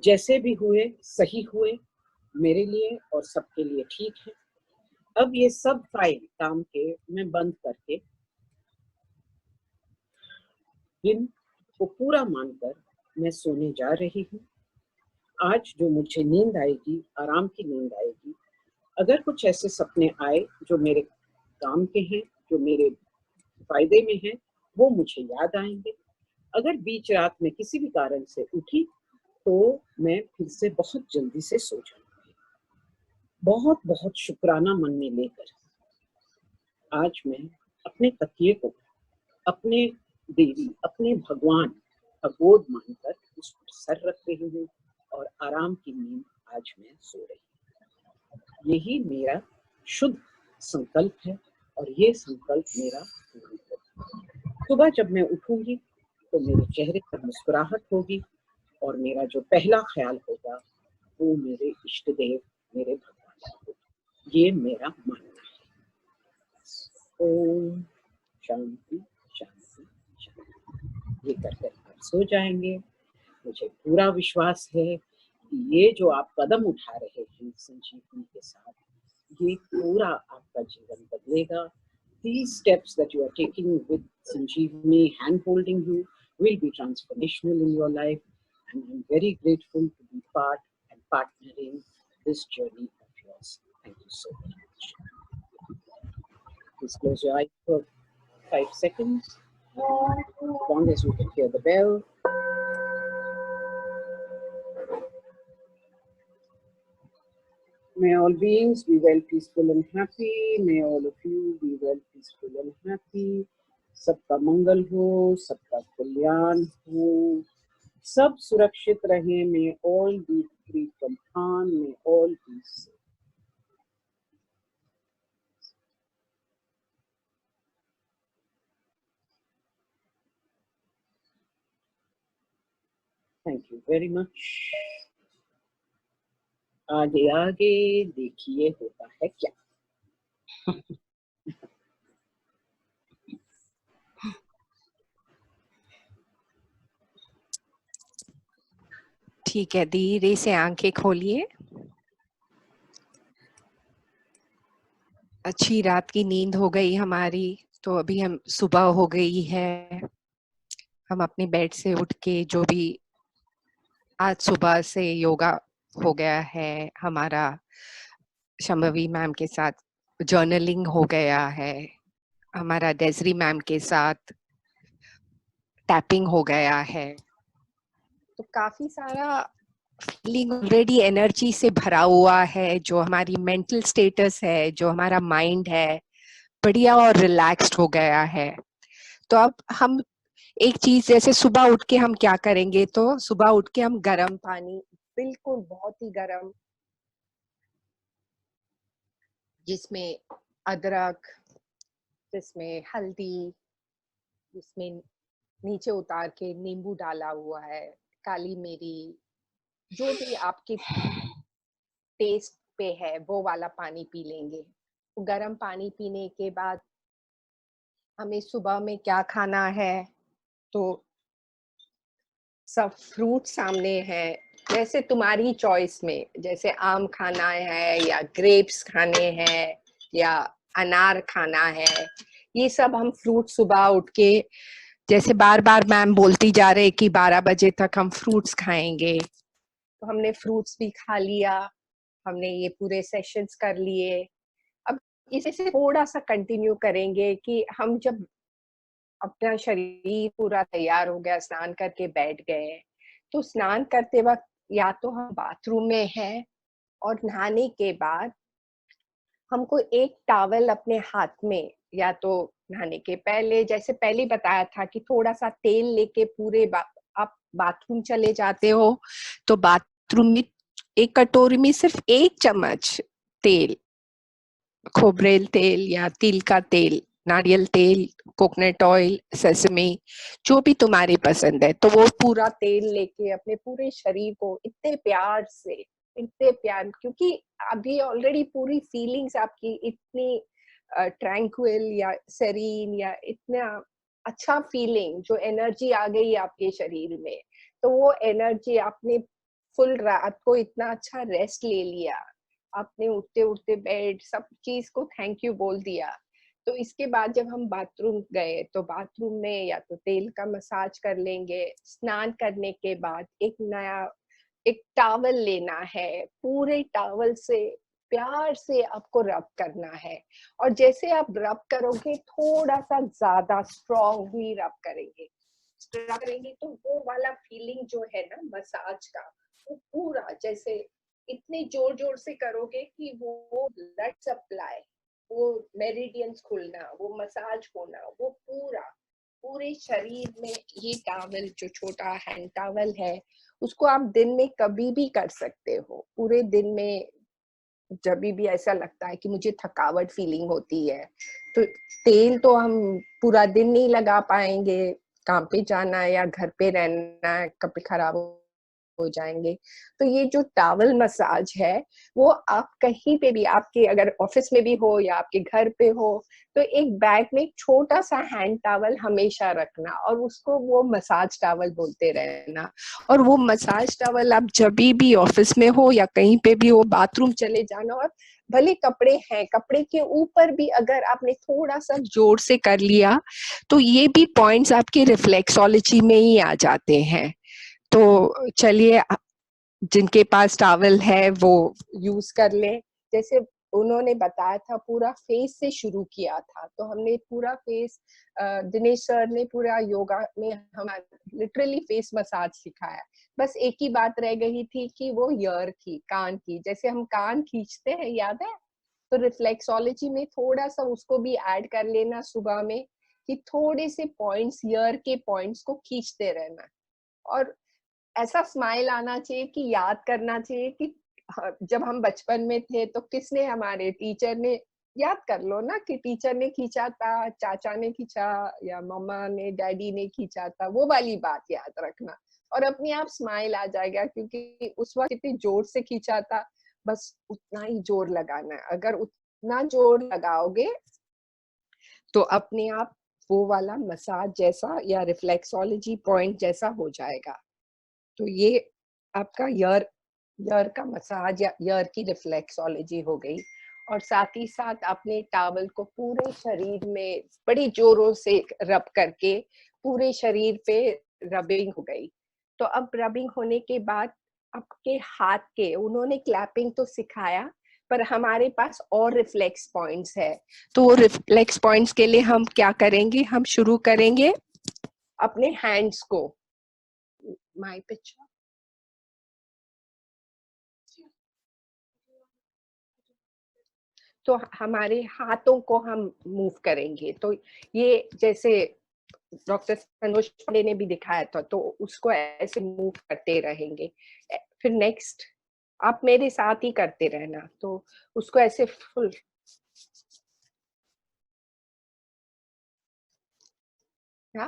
जैसे भी हुए सही हुए मेरे लिए और सबके लिए ठीक है। अब ये सब फाइल काम के मैं बंद करके दिन को पूरा मानकर मैं सोने जा रही हूँ। आज जो मुझे नींद आएगी, आराम की नींद आएगी। अगर कुछ ऐसे सपने आए जो मेरे काम के हैं, जो मेरे फायदे में हैं, वो मुझे याद आएंगे। अगर बीच रात में किसी भी कारण से उठी तो मैं फिर से बहुत जल्दी से सो जाऊंगी। बहुत बहुत शुक्राना मन में लेकर आज मैं अपने तकिए को अपने देवी, अपने भगवान का गोद मानकर उस पर सर रख रही हूँ और आराम की नींद आज मैं सो रही हूँ। यही मेरा शुद्ध संकल्प है और ये संकल्प मेरा पूरा होगा। सुबह जब मैं उठूंगी तो मेरे चेहरे पर मुस्कुराहट होगी और मेरा जो पहला ख्याल होगा वो मेरे इष्ट देव, मेरे भगवान का होगा। ये मेरा मानना है। ओम शांति शांति शांति। ये कर आप सो जाएंगे। मुझे पूरा विश्वास है कि ये जो आप कदम उठा रहे हैं संजीवनी के साथ, ये पूरा आपका जीवन बदलेगा। These steps that you are taking with Sanjeevani hand holding you will be transformational in your life, and I'm very grateful to be part and partnering this journey of yours. Thank you so much. Please close your eyes for 5 seconds, as long as you can hear the bell. May all beings be well, peaceful and happy. May all of you be well, peaceful and happy. सबका मंगल हो, सबका कल्याण हो, सब सुरक्षित रहे। May all be free from harm. May all be safe. Thank you very much. आगे आगे देखिए होता है क्या। ठीक है, धीरे से आंखें खोलिए। अच्छी रात की नींद हो गई हमारी, तो अभी हम सुबह हो गई है। हम अपने बेड से उठ के जो भी आज सुबह से योगा हो गया है, हमारा शंभवी मैम के साथ जर्नलिंग हो गया है, हमारा डेजरी मैम के साथ टैपिंग हो गया है, तो काफी सारा फीलिंग ऑलरेडी एनर्जी से भरा हुआ है। जो हमारी मेंटल स्टेटस है, जो हमारा माइंड है, बढ़िया और रिलैक्स्ड हो गया है। तो अब हम एक चीज, जैसे सुबह उठ के हम क्या करेंगे, तो सुबह उठ के हम गर्म पानी, बिल्कुल बहुत ही गर्म, जिसमें अदरक, जिसमें हल्दी, जिसमें नीचे उतार के नींबू डाला हुआ है, काली मिरी, जो भी आपके टेस्ट पे है वो वाला पानी पी लेंगे। तो गर्म पानी पीने के बाद हमें सुबह में क्या खाना है, तो सब फ्रूट सामने हैं, जैसे तुम्हारी चॉइस में, जैसे आम खाना है या ग्रेप्स खाने हैं या अनार खाना है, ये सब हम फ्रूट सुबह उठ के, जैसे बार बार मैम बोलती जा रहे कि 12 बजे तक हम फ्रूट्स खाएंगे, तो हमने फ्रूट्स भी खा लिया, हमने ये पूरे सेशंस कर लिए। अब इसे से थोड़ा सा कंटिन्यू करेंगे कि हम जब अपना शरीर पूरा तैयार हो गया, स्नान करके बैठ गए, तो स्नान करते वक्त या तो हम बाथरूम में हैं, और नहाने के बाद हमको एक टॉवल अपने हाथ में, या तो नहाने के पहले, जैसे पहले बताया था कि थोड़ा सा तेल लेके पूरे आप बाथरूम चले जाते हो, तो बाथरूम में एक कटोरी में सिर्फ 1 चम्मच तेल, खोबरेल तेल या तिल का तेल, नारियल तेल, कोकोनट ऑयल, सेसमी, जो भी तुम्हारी पसंद है, तो वो पूरा तेल लेके अपने पूरे शरीर को इतने प्यार से, इतने प्यार, क्योंकि अभी ऑलरेडी पूरी फीलिंग्स आपकी इतनी ट्रैंक्विल या सेरीन या इतना अच्छा फीलिंग, जो एनर्जी आ गई आपके शरीर में, तो वो एनर्जी आपने फुल रात को इतना अच्छा रेस्ट ले लिया, आपने उठते उठते बेड सब चीज को थैंक यू बोल दिया, तो इसके बाद जब हम बाथरूम गए, तो बाथरूम में या तो तेल का मसाज कर लेंगे, स्नान करने के बाद एक टॉवल लेना है, पूरे टॉवल से प्यार से आपको रब करना है, और जैसे आप रब करोगे थोड़ा सा ज्यादा स्ट्रॉन्गली रब करेंगे, तो वो वाला फीलिंग जो है ना मसाज का, वो पूरा जैसे इतने जोर जोर से करोगे कि वो ब्लड सप्लाई, वो मेरिडियंस खुलना, वो मसाज होना, वो पूरे शरीर में, ये टॉवल जो छोटा हैंड टॉवल है, उसको आप दिन में कभी भी कर सकते हो, पूरे दिन में जब भी ऐसा लगता है कि मुझे थकावट फीलिंग होती है, तो तेल तो हम पूरा दिन नहीं लगा पाएंगे, काम पे जाना है या घर पे रहना है, कपड़े खराब हो जाएंगे, तो ये जो टॉवल मसाज है, वो आप कहीं पे भी, आपके अगर ऑफिस में भी हो या आपके घर पे हो, तो एक बैग में एक छोटा सा हैंड टॉवल हमेशा रखना, और उसको वो मसाज टॉवल बोलते रहना, और वो मसाज टॉवल आप जब भी ऑफिस में हो या कहीं पे भी हो, बाथरूम चले जाना, और भले कपड़े हैं, कपड़े के ऊपर भी अगर आपने थोड़ा सा जोर से कर लिया, तो ये भी पॉइंट्स आपके रिफ्लेक्सोलॉजी में ही आ जाते हैं। तो चलिए, जिनके पास टॉवल है वो यूज कर लें, जैसे उन्होंने बताया था पूरा फेस से शुरू किया था, तो हमने पूरा फेस, दिनेश सर ने पूरा योगा में हमारा लिटरली फेस मसाज सिखाया, बस एक ही बात रह गई थी कि वो ईयर की, कान की, जैसे हम कान खींचते हैं, याद है, तो रिफ्लेक्सोलॉजी में थोड़ा सा उसको भी ऐड कर लेना सुबह में, कि थोड़े से पॉइंट्स, ईयर के पॉइंट्स को खींचते रहना, और ऐसा स्माइल आना चाहिए कि याद करना चाहिए कि जब हम बचपन में थे तो किसने, हमारे टीचर ने, याद कर लो ना कि टीचर ने खींचा था, चाचा ने खींचा, या मम्मा ने, डैडी ने खींचा था, वो वाली बात याद रखना, और अपने आप स्माइल आ जाएगा, क्योंकि उस वक्त इतनी जोर से खींचा था, बस उतना ही जोर लगाना है, अगर उतना जोर लगाओगे तो अपने आप वो वाला मसाज जैसा या रिफ्लेक्सोलॉजी पॉइंट जैसा हो जाएगा। तो ये आपका ईयर का मसाज या ईयर की रिफ्लेक्सोलॉजी हो गई, और साथ ही साथ अपने टॉवल को पूरे शरीर में बड़ी जोरों से रब करके पूरे शरीर पे रबिंग हो गई। तो अब रबिंग होने के बाद आपके हाथ के, उन्होंने क्लैपिंग तो सिखाया, पर हमारे पास और रिफ्लेक्स पॉइंट्स है, तो वो रिफ्लेक्स पॉइंट्स के लिए हम क्या करेंगे, हम शुरू करेंगे अपने हैंड्स को, माय पिक्चर, तो हमारे हाथों को हम मूव करेंगे, तो ये जैसे डॉक्टर संतोष पांडे ने भी दिखाया था, तो उसको ऐसे मूव करते रहेंगे। फिर नेक्स्ट आप मेरे साथ ही करते रहना, तो उसको ऐसे फुल, हाँ,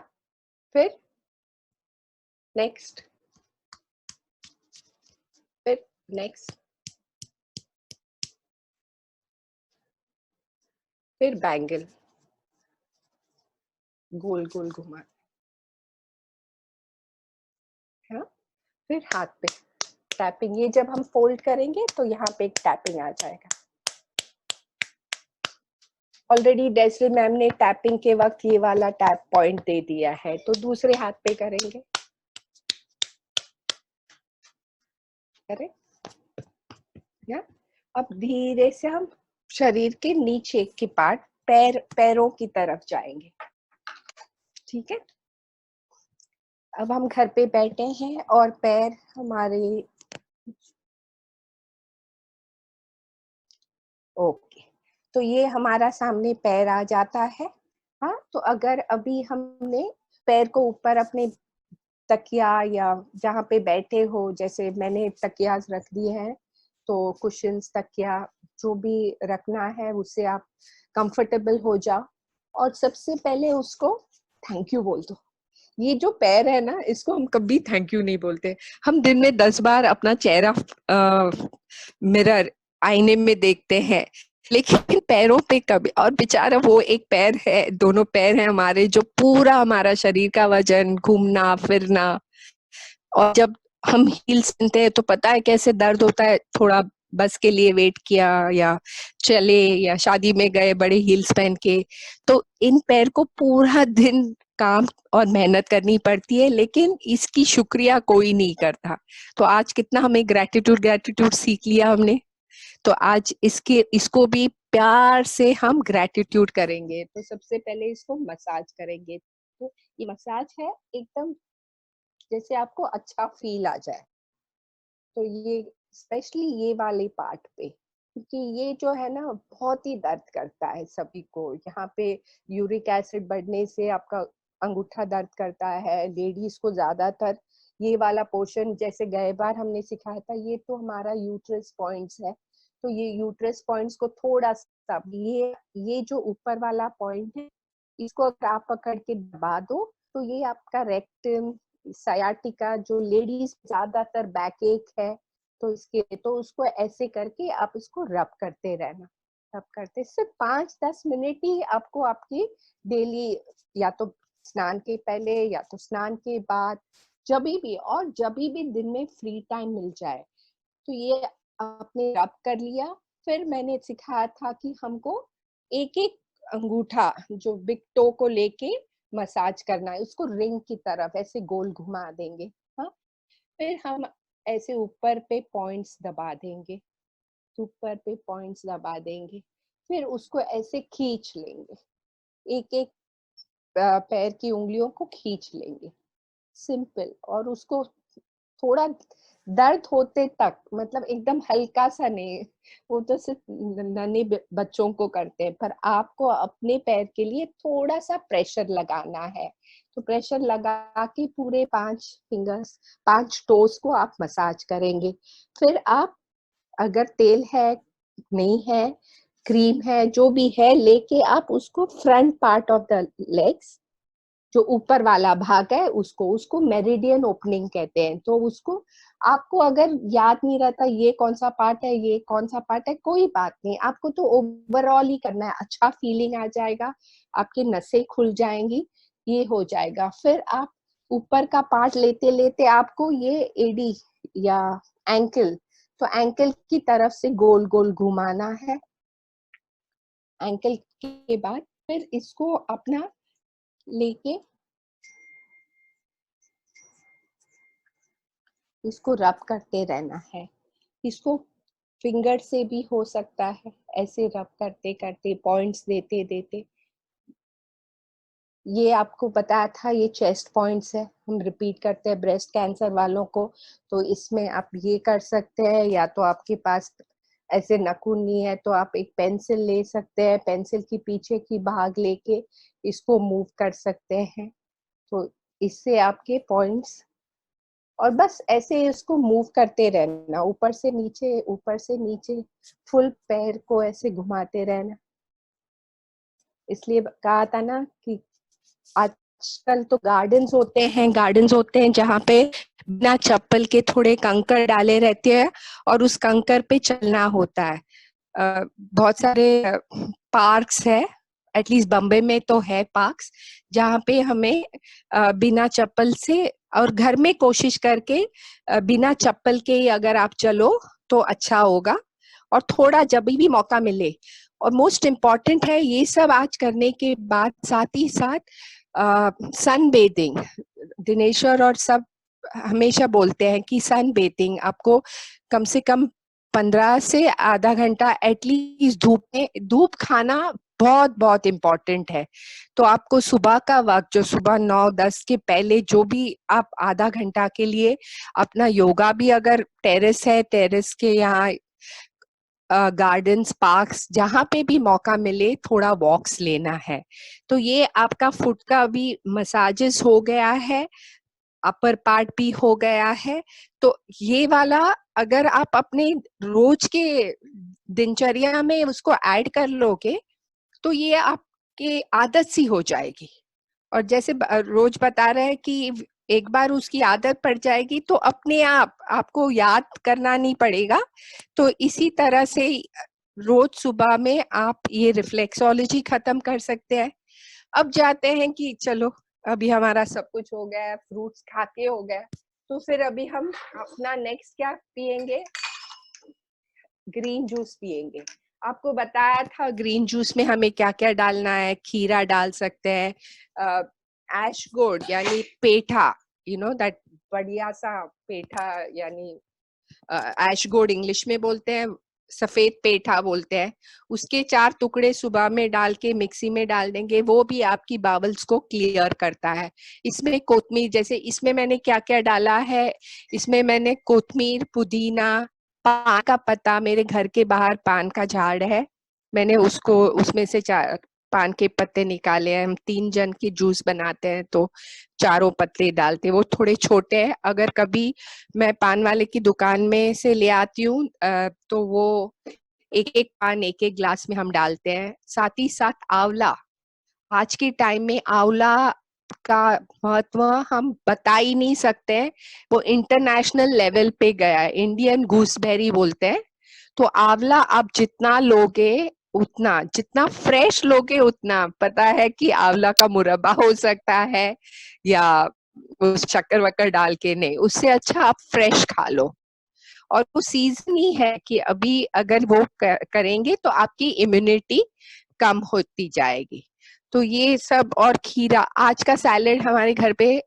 फिर नेक्स्ट, फिर नेक्स्ट, फिर बैंगल, गोल गोल घुमा, हाँ, फिर हाथ पे टैपिंग। ये जब हम फोल्ड करेंगे तो यहाँ पे एक टैपिंग आ जाएगा। ऑलरेडी डेस्री मैम ने टैपिंग के वक्त ये वाला टैप पॉइंट दे दिया है, तो दूसरे हाथ पे करेंगे। या अब धीरे से हम शरीर के नीचे के पार्ट पैरों की तरफ जाएंगे। ठीक है, अब हम घर पे बैठे हैं और पैर हमारे ओके, तो ये हमारा सामने पैर आ जाता है। हाँ, तो अगर अभी हमने पैर को ऊपर अपने तकिया या जहाँ पे बैठे हो, जैसे मैंने तकिया रख दिए हैं, तो कुशन्स, तकिया जो भी रखना है उससे आप कंफर्टेबल हो जाओ और सबसे पहले उसको थैंक यू बोल दो। ये जो पैर है ना, इसको हम कभी थैंक यू नहीं बोलते। हम दिन में 10 बार अपना चेहरा मिरर आईने में देखते हैं, लेकिन पैरों पे कभी, और बेचारा वो एक पैर है, दोनों पैर हैं हमारे, जो पूरा हमारा शरीर का वजन, घूमना फिरना, और जब हम हील्स पहनते हैं तो पता है कैसे दर्द होता है। थोड़ा बस के लिए वेट किया या चले या शादी में गए बड़े हील्स पहन के, तो इन पैर को पूरा दिन काम और मेहनत करनी पड़ती है, लेकिन इसकी शुक्रिया कोई नहीं करता। तो आज कितना हमें ग्रेटिट्यूड सीख लिया हमने, तो आज इसको भी प्यार से हम ग्रेटिट्यूड करेंगे। तो सबसे पहले इसको मसाज करेंगे। तो ये मसाज है एकदम जैसे आपको अच्छा फील आ जाए। तो ये स्पेशली ये वाले पार्ट पे, क्योंकि ये जो है ना बहुत ही दर्द करता है सभी को। यहाँ पे यूरिक एसिड बढ़ने से आपका अंगूठा दर्द करता है। लेडीज को ज्यादातर ये वाला पोर्शन, जैसे गए बार हमने सिखाया था, ये तो हमारा यूट्रस पॉइंट्स है। तो ये यूट्रस पॉइंट्स को थोड़ा सा, ये जो ऊपर वाला पॉइंट है, इसको अगर आप पकड़ के दबा दो तो ये आपका रेक्टम, सायाटिका, जो लेडीज ज्यादातर बैक एक है, तो इसके, तो उसको ऐसे करके आप इसको रब करते रहना। रब करते सिर्फ 5-10 मिनट ही आपको आपकी डेली, या तो स्नान के पहले या तो स्नान के बाद, जब भी, और जब भी दिन में फ्री टाइम मिल जाए तो ये आपने रब कर लिया। फिर मैंने सिखाया था कि हमको एक एक अंगूठा, जो बिग टो को लेके मसाज करना है, उसको रिंग की तरफ ऐसे गोल घुमा देंगे। हाँ, फिर हम ऐसे ऊपर पे पॉइंट्स दबा देंगे, ऊपर पे पॉइंट्स दबा देंगे, फिर उसको ऐसे खींच लेंगे, एक एक पैर की उंगलियों को खींच लेंगे, सिंपल। और उसको थोड़ा दर्द होते तक, मतलब एकदम हल्का सा नहीं, वो तो सिर्फ नन्हे बच्चों को करते हैं, पर आपको अपने पैर के लिए थोड़ा सा प्रेशर लगाना है। तो प्रेशर लगा के पूरे 5 फिंगर्स, 5 टोस को आप मसाज करेंगे। फिर आप अगर तेल है, नहीं है, क्रीम है, जो भी है, लेके आप उसको front part of the legs, जो ऊपर वाला भाग है, उसको मेरिडियन ओपनिंग कहते हैं। तो उसको आपको अगर याद नहीं रहता ये कौन सा पार्ट है, ये कौन सा पार्ट है, कोई बात नहीं, आपको तो ओवरऑल ही करना है। अच्छा फीलिंग आ जाएगा, आपकी नसें खुल जाएंगी, ये हो जाएगा। फिर आप ऊपर का पार्ट लेते लेते आपको ये एडी या एंकल, तो एंकल की तरफ से गोल गोल घुमाना है। एंकल के बाद फिर इसको अपना लेके इसको रब करते रहना है। इसको फिंगर से भी हो सकता है, ऐसे रब करते करते, पॉइंट्स देते देते। ये आपको बताया था, ये चेस्ट पॉइंट्स है, हम रिपीट करते हैं ब्रेस्ट कैंसर वालों को। तो इसमें आप ये कर सकते हैं, या तो आपके पास ऐसे नखून नहीं है तो आप एक पेंसिल ले सकते हैं, पेंसिल की पीछे की भाग लेके इसको मूव कर सकते हैं। तो इससे आपके पॉइंट्स, और बस ऐसे इसको मूव करते रहना, ऊपर से नीचे, ऊपर से नीचे, फुल पैर को ऐसे घुमाते रहना। इसलिए कहा था ना कि आजकल तो गार्डन्स होते हैं जहाँ पे बिना चप्पल के थोड़े कंकड़ डाले रहते हैं और उस कंकड़ पे चलना होता है। बहुत सारे पार्क्स है, एटलीस्ट बम्बई में तो है पार्क्स, जहाँ पे हमें बिना चप्पल से और घर में कोशिश करके बिना चप्पल के ही अगर आप चलो तो अच्छा होगा, और थोड़ा जब भी मौका मिले। और मोस्ट इम्पॉर्टेंट है ये सब आज करने के बाद साथ ही साथ सन बेथिंग। दिनेश्वर और सब हमेशा बोलते हैं कि सन बेथिंग आपको कम से कम 15 से आधा घंटा एटलीस्ट धूप खाना बहुत बहुत इम्पोर्टेंट है। तो आपको सुबह का वक्त जो सुबह 9-10 के पहले जो भी आप आधा घंटा के लिए अपना योगा भी, अगर टेरेस है टेरेस के यहाँ गार्डन्स पार्क्स जहाँ पे भी मौका मिले थोड़ा वॉक्स लेना है। तो ये आपका फुट का भी मसाजेस हो गया है, अपर पार्ट भी हो गया है। तो ये वाला अगर आप अपने रोज के दिनचर्या में उसको ऐड कर लोगे तो ये आपके आदत सी हो जाएगी। और जैसे रोज बता रहे हैं कि एक बार उसकी आदत पड़ जाएगी तो अपने आप आपको याद करना नहीं पड़ेगा। तो इसी तरह से रोज सुबह में आप ये रिफ्लेक्सोलॉजी खत्म कर सकते हैं। अब जाते हैं कि चलो अभी हमारा सब कुछ हो गया है, फ्रूट्स खा के हो गया, तो फिर अभी हम अपना नेक्स्ट क्या पियेंगे? ग्रीन जूस पियेंगे। आपको बताया था ग्रीन जूस में हमें क्या क्या डालना है। खीरा डाल सकते हैं, एश गोर्ड यानी पेठा, यू नो दैट बढ़िया सा पेठा, यानी एश गोर्ड इंग्लिश में बोलते हैं, सफेद पेठा बोलते हैं। उसके 4 टुकड़े सुबह में डाल के मिक्सी में डाल देंगे, वो भी आपकी बावल्स को क्लियर करता है। इसमें कोतमीर, जैसे इसमें मैंने क्या क्या डाला है, इसमें मैंने कोतमीर, पुदीना, पान का पत्ता, मेरे घर के बाहर पान का झाड़ है, मैंने उसको उसमें से 4 पान के पत्ते निकाले हैं। हम 3 जन की जूस बनाते हैं तो 4 पत्ते डालते हैं, वो थोड़े छोटे हैं। अगर कभी मैं पान वाले की दुकान में से ले आती हूँ तो वो एक एक पान एक एक ग्लास में हम डालते हैं। साथ ही साथ आंवला, आज के टाइम में आंवला का महत्व हम बता ही नहीं सकते हैं, वो इंटरनेशनल लेवल पे गया है, इंडियन गूसबेरी बोलते हैं। तो आंवला आप जितना लोगे उतना, जितना फ्रेश लोगे उतना, पता है कि आंवला का मुरब्बा हो सकता है या उस शक्कर वक्कर डाल के, नहीं, उससे अच्छा आप फ्रेश खा लो। और वो सीजन ही है कि अभी अगर वो करेंगे तो आपकी इम्यूनिटी कम होती जाएगी। तो ये सब, और खीरा, आज का सैलेड हमारे घर पे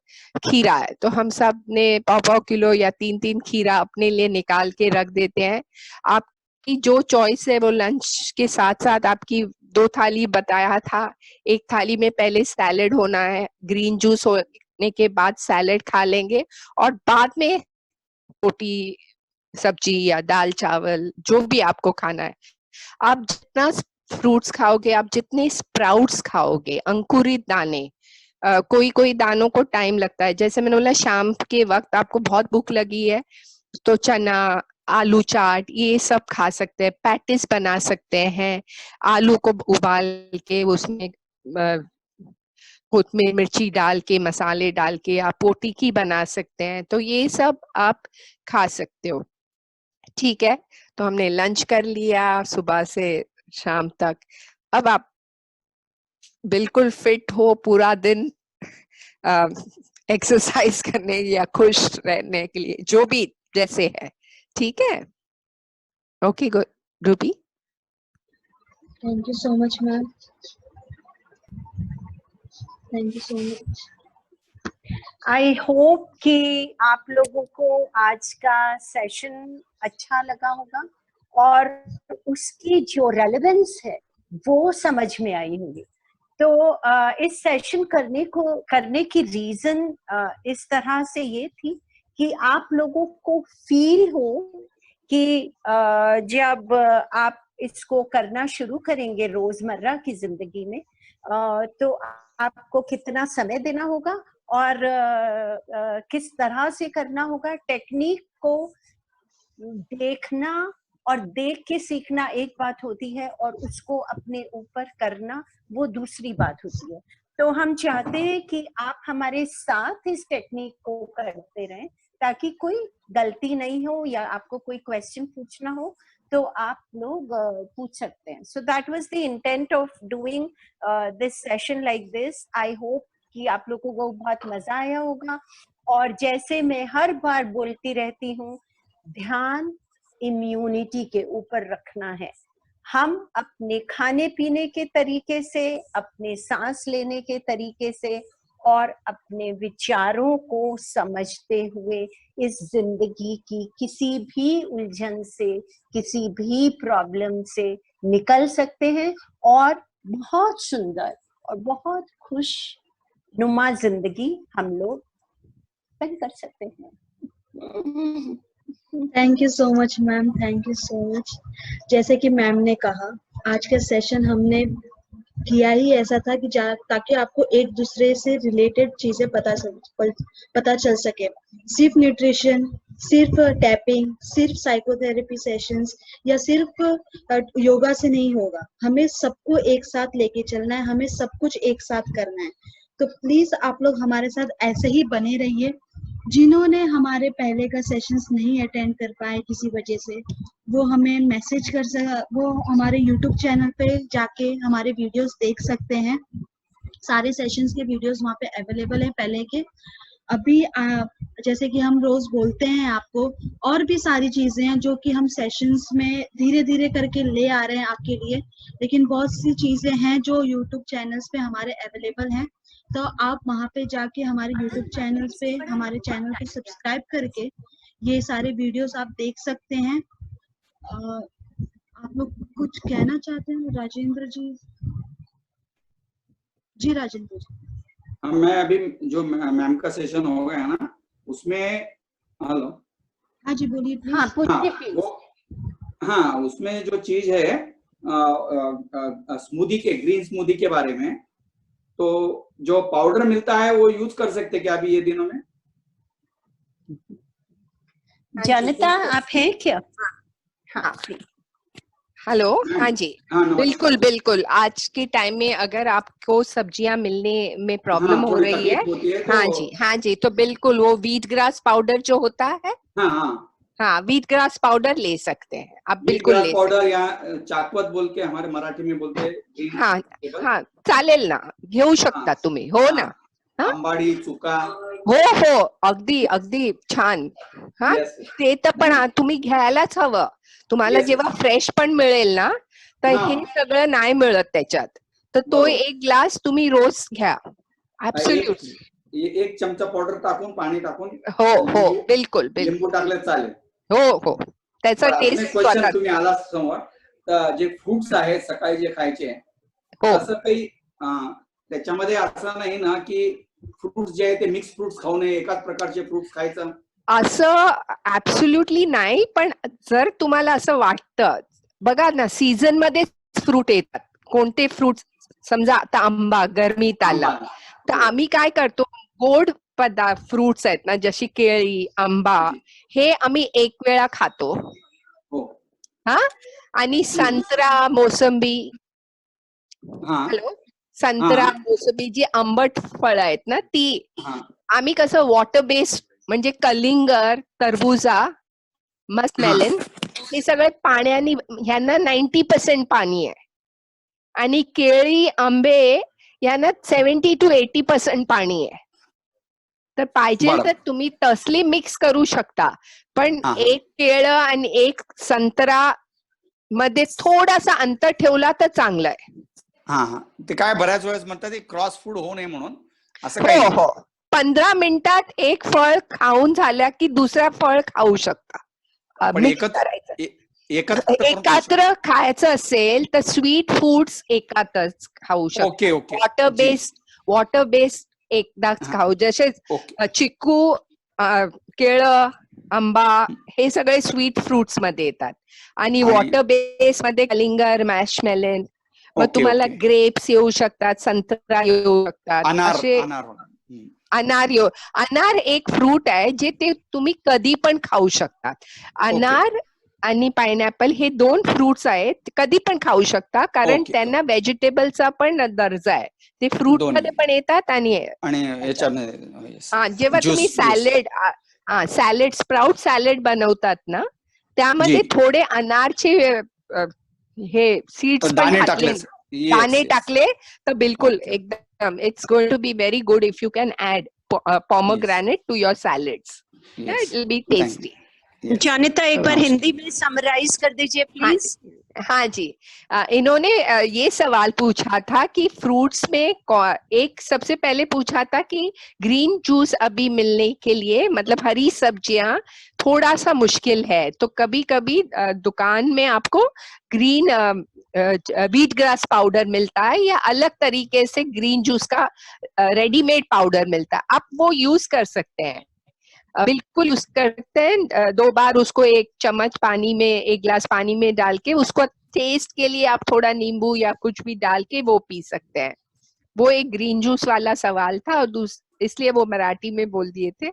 खीरा है तो हम सब ने 5 किलो या 3 खीरा अपने लिए निकाल के रख देते हैं। आपकी जो चॉइस है वो लंच के साथ साथ आपकी 2 थाली बताया था, एक थाली में पहले सैलेड होना है, ग्रीन जूस होने के बाद सैलेड खा लेंगे, और बाद में रोटी सब्जी या दाल चावल जो भी आपको खाना है। आप जितना फ्रूट्स खाओगे, आप जितने स्प्राउट्स खाओगे, अंकुरित दाने, कोई कोई दानों को टाइम लगता है, जैसे मैंने बोला शाम के वक्त आपको बहुत भूख लगी है तो चना, आलू चाट, ये सब खा सकते हैं। पैटिस बना सकते हैं, आलू को उबाल के उसमें कोतमीर मिर्ची डाल के, मसाले डाल के आप वो टिक्की बना सकते हैं। तो ये सब आप खा सकते हो। ठीक है, तो हमने लंच कर लिया सुबह से शाम तक। अब आप बिल्कुल फिट हो पूरा दिन एक्सरसाइज करने या खुश रहने के लिए, जो भी जैसे है। ठीक है, okay, good. Ruby, thank you so much ma'am, thank you so much. I hope कि आप लोगों को आज का सेशन अच्छा लगा होगा और उसकी जो रेलेवेंस है वो समझ में आई होगी। तो इस सेशन करने की रीजन इस तरह से ये थी कि आप लोगों को फील हो कि जब आप इसको करना शुरू करेंगे रोजमर्रा की जिंदगी में तो आपको कितना समय देना होगा और किस तरह से करना होगा। टेक्निक को देखना और देख के सीखना एक बात होती है और उसको अपने ऊपर करना वो दूसरी बात होती है। तो हम चाहते हैं कि आप हमारे साथ इस टेक्निक को करते रहें ताकि कोई गलती नहीं हो या आपको कोई क्वेश्चन पूछना हो तो आप लोग पूछ सकते हैं। So that was the intent of doing this session like this. I hope कि आप लोगों को बहुत मजा आया होगा। और जैसे मैं हर बार बोलती रहती हूँ, ध्यान इम्यूनिटी के ऊपर रखना है। हम अपने खाने पीने के तरीके से, अपने सांस लेने के तरीके से और अपने विचारों को समझते हुए इस जिंदगी की किसी भी उलझन से, किसी भी प्रॉब्लम से निकल सकते हैं और बहुत सुंदर और बहुत खुश नुमा जिंदगी हम लोग तय कर सकते हैं। Thank you so much ma'am, thank you so much. जैसे कि मैम ने कहा, आज का सेशन हमने किया ही ऐसा था कि ताकि आपको एक दूसरे से रिलेटेड चीजें पता चल सके। सिर्फ न्यूट्रिशन, सिर्फ टैपिंग, सिर्फ साइकोथेरेपी सेशंस या सिर्फ योगा से नहीं होगा। हमें सबको एक साथ लेके चलना है, हमें सब कुछ एक साथ करना है। तो प्लीज आप लोग हमारे साथ ऐसे ही बने रहिए। जिन्होंने हमारे पहले का सेशंस नहीं अटेंड कर पाए किसी वजह से, वो हमें मैसेज कर वो हमारे यूट्यूब चैनल पे जाके हमारे वीडियोस देख सकते हैं। सारे सेशंस के वीडियोस वहाँ पे अवेलेबल है पहले के। अभी जैसे कि हम रोज बोलते हैं आपको, और भी सारी चीजें हैं जो कि हम सेशंस में धीरे धीरे करके ले आ रहे हैं आपके लिए, लेकिन बहुत सी चीजें हैं जो यूट्यूब चैनल्स पे हमारे अवेलेबल हैं। तो आप वहाँ पे जाके हमारे यूट्यूब चैनल पे, हमारे चैनल को सब्सक्राइब करके ये सारे वीडियोस आप देख सकते हैं। आप लोग कुछ कहना चाहते हैं राजेंद्र जी? जी राजेंद्र जी। हाँ, मैं अभी जो मैम का सेशन हो गया ना, उसमें हेलो, हाँ जी बोलिए प्लीज। हाँ पूछिए। हाँ, उसमें जो चीज है स्मूदी के, ग्रीन स्मूदी के बारे में, तो जो पाउडर मिलता है वो यूज कर सकते क्या अभी ये दिनों में? जनता आप हैं क्या? हाँ हेलो, हाँ जी, बिल्कुल बिल्कुल। आज के टाइम में अगर आपको सब्जियां मिलने में प्रॉब्लम हो रही है, हाँ जी, हाँ जी, तो बिल्कुल वो व्हीट ग्रास पाउडर जो होता है, हाँ व्हीट ग्रास पाउडर ले सकते हैं आप, बिल्कुल ले पाउडर या चाकवत बोल के हमारे मराठी में बोलते हैं। हाँ हाँ, चालेल ना, घेऊ शकता तुम्ही, हो ना? आंबाडी, चुका, हो अगदी अगदी छान। हा, ते तर पण तुम्ही घ्यायलाच हवं। तुम्हाला जेव्हा फ्रेश पण मिळेल ना, तर हे सगळं नाही मिळत त्याच्यात, तर तो एक ग्लास तुम्ही रोज घ्या, ऍब्सोल्युटली। एक चमचा पावडर टाकून, पाणी टाकून, हो बिल्कुल लिंबू टाकले चालेल। हो त्याचा टेस्ट क्वेश्चन तुम्ही आला समोर, जे फ्रुट्स आहेत सकाळी जे खायचे, असं काही त्याच्यामध्ये असं नाही ना की फ्रुट्स जे आहे ते मिक्स फ्रुट्स खाऊ नये, एकाच प्रकारचे फ्रुट्स खायचं असं? ऍब्सोल्युटली नाही, पण जर तुम्हाला असं वाटतं, बघा ना सीझन मध्ये फ्रूट येतात, कोणते फ्रूट, समजा आता आंबा गरमीत आला, तर आम्ही काय करतो, गोड पदार्थ फ्रुट्स आहेत ना, जशी केळी, आंबा, हे आम्ही एक वेळा खातो। हा, आणि संत्रा, मोसंबी, हॅलो, संत्रा, मोसंबी जी आंबट फळं आहेत ना, ती आम्ही कसं वॉटर बेस्ड, म्हणजे कलिंगर, तरबुजा, मस्कमेलन, हे सगळे पाण्याने, ह्यांना 90% पाणी आहे, आणि केळी, आंबे यांना 70 to 80% पाणी आहे। तर पाहिजे तर तुम्ही तसली मिक्स करू शकता, पण एक केळं आणि एक संत्रा मध्ये थोडासा अंतर ठेवला तर चांगलं आहे। हा, ते काय बऱ्याच वेळेस म्हणतात ते क्रॉस फूड होऊ नये म्हणून, असं हो 15 मिनिटात एक फळ खाऊन झाल्या की दुसरा फळ खाऊ शकता। एकत्र खायचं असेल तर स्वीट फूड्स एकातच खाऊ शकता, वॉटर बेस्ड एकदाच खाऊ, जसे चिक्कू, केळं, आंबा, हे सगळे स्वीट फ्रुट्स मध्ये येतात, आणि वॉटर बेस मध्ये कलिंगर, मॅशमेलन, मग तुम्हाला ग्रेप्स येऊ शकतात, संत्रा येऊ शकतात, असे अनार एक फ्रूट आहे जे ते तुम्ही कधी पण खाऊ शकतात। अनार आणि पायनॅपल हे 2 फ्रुट्स आहेत, कधी पण खाऊ शकता, कारण त्यांना व्हेजिटेबलचा पण दर्जा आहे, ते फ्रूट मध्ये पण येतात, आणि जेव्हा तुम्ही सॅलेड, स्प्राउट सॅलेड बनवतात ना, त्यामध्ये थोडे अनारचे हे सीड्स पण दाणे टाकले तर बिलकुल एकदम it's going to be very good if you can add pomegranate to your salads. Yeah, it will be tasty. जानिता एक बार हिंदी में समराइज कर दीजिए प्लीज। हाँ जी, इन्होंने ये सवाल पूछा था कि फ्रूट्स में एक सबसे पहले पूछा था कि ग्रीन जूस अभी मिलने के लिए, मतलब हरी सब्जियां थोड़ा सा मुश्किल है, तो कभी कभी दुकान में आपको ग्रीन व्हीट ग्रास पाउडर मिलता है या अलग तरीके से ग्रीन जूस का रेडीमेड पाउडर मिलता है, आप वो यूज कर सकते हैं, बिल्कुल यूज करते हैं। 2 बार उसको 1 चम्मच पानी में, 1 गिलास पानी में डाल के उसको टेस्ट के लिए आप थोड़ा नींबू या कुछ भी डाल के वो पी सकते हैं। वो एक ग्रीन जूस वाला सवाल था और इसलिए वो मराठी में बोल दिए थे।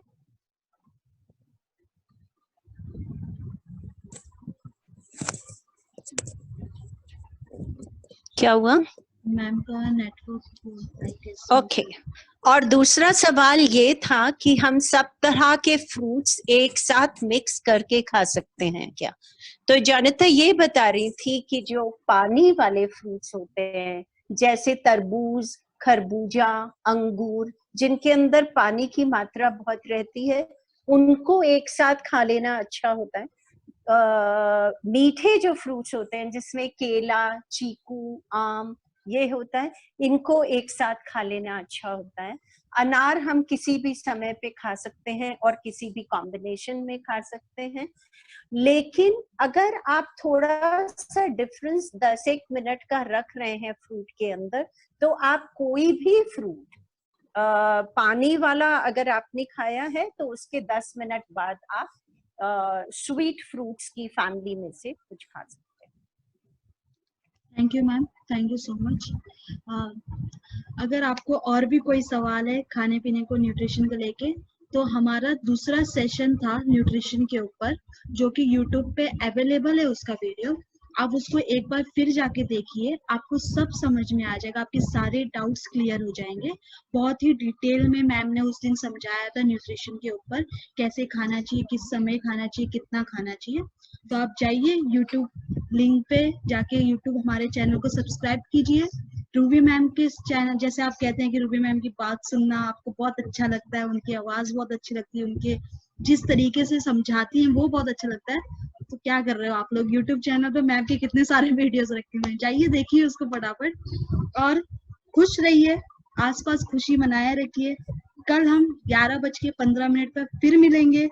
क्या हुआ? मैम का नेटवर्क। ओके, और दूसरा सवाल ये था कि हम सब तरह के फ्रूट्स एक साथ मिक्स करके खा सकते हैं क्या? तो जानिता ये बता रही थी कि जो पानी वाले फ्रूट्स होते हैं जैसे तरबूज, खरबूजा, अंगूर, जिनके अंदर पानी की मात्रा बहुत रहती है, उनको एक साथ खा लेना अच्छा होता है। मीठे जो फ्रूट्स होते हैं जिसमें केला, चीकू, आम ये होता है, इनको एक साथ खा लेना अच्छा होता है। अनार हम किसी भी समय पे खा सकते हैं और किसी भी कॉम्बिनेशन में खा सकते हैं, लेकिन अगर आप थोड़ा सा डिफरेंस 10-1 मिनट का रख रहे हैं फ्रूट के अंदर, तो आप कोई भी फ्रूट पानी वाला अगर आपने खाया है तो उसके 10 मिनट बाद आप स्वीट फ्रूट्स की फैमिली में से कुछ खा सकते हैं। Thank you ma'am, thank you so much. अगर आपको और भी कोई सवाल है खाने पीने को, न्यूट्रिशन को लेके, तो हमारा दूसरा सेशन था न्यूट्रिशन के ऊपर, जो कि यूट्यूब पे अवेलेबल है उसका वीडियो। आप उसको एक बार फिर जाके देखिए, आपको सब समझ में आ जाएगा, आपके सारे डाउट्स क्लियर हो जाएंगे। बहुत ही डिटेल में मैम ने उस दिन समझाया था न्यूट्रिशन के ऊपर, कैसे खाना चाहिए, किस समय खाना चाहिए, कितना खाना चाहिए। तो आप जाइए यूट्यूब लिंक पे जाके यूट्यूब हमारे चैनल को सब्सक्राइब कीजिए। रूबी मैम के चैनल, जैसे आप कहते हैं कि रूबी मैम की बात सुनना आपको बहुत अच्छा लगता है, उनकी आवाज बहुत अच्छी लगती है, उनके जिस तरीके से समझाती हैं वो बहुत अच्छा लगता है, तो क्या कर रहे हो आप लोग, यूट्यूब चैनल पे मैम के कितने सारे वीडियोस रखे हुए हैं, जाइए देखिए उसको फटाफट और खुश रहिए, आसपास खुशी बनाए रखिए। कल हम 11:15 पर फिर मिलेंगे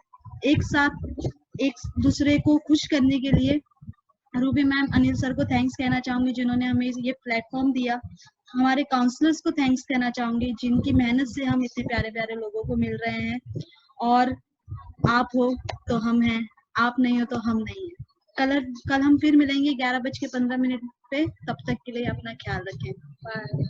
एक साथ, एक दूसरे को खुश करने के लिए। रूबी मैम, अनिल सर को थैंक्स कहना चाहूंगी जिन्होंने हमें ये प्लेटफॉर्म दिया। हमारे काउंसलर्स को थैंक्स कहना चाहूंगी जिनकी मेहनत से हम इतने प्यारे प्यारे लोगों को मिल रहे हैं। और आप हो तो हम हैं, आप नहीं हो तो हम नहीं है। कल हम फिर मिलेंगे 11:15 पे। तब तक के लिए अपना ख्याल रखें। बाय।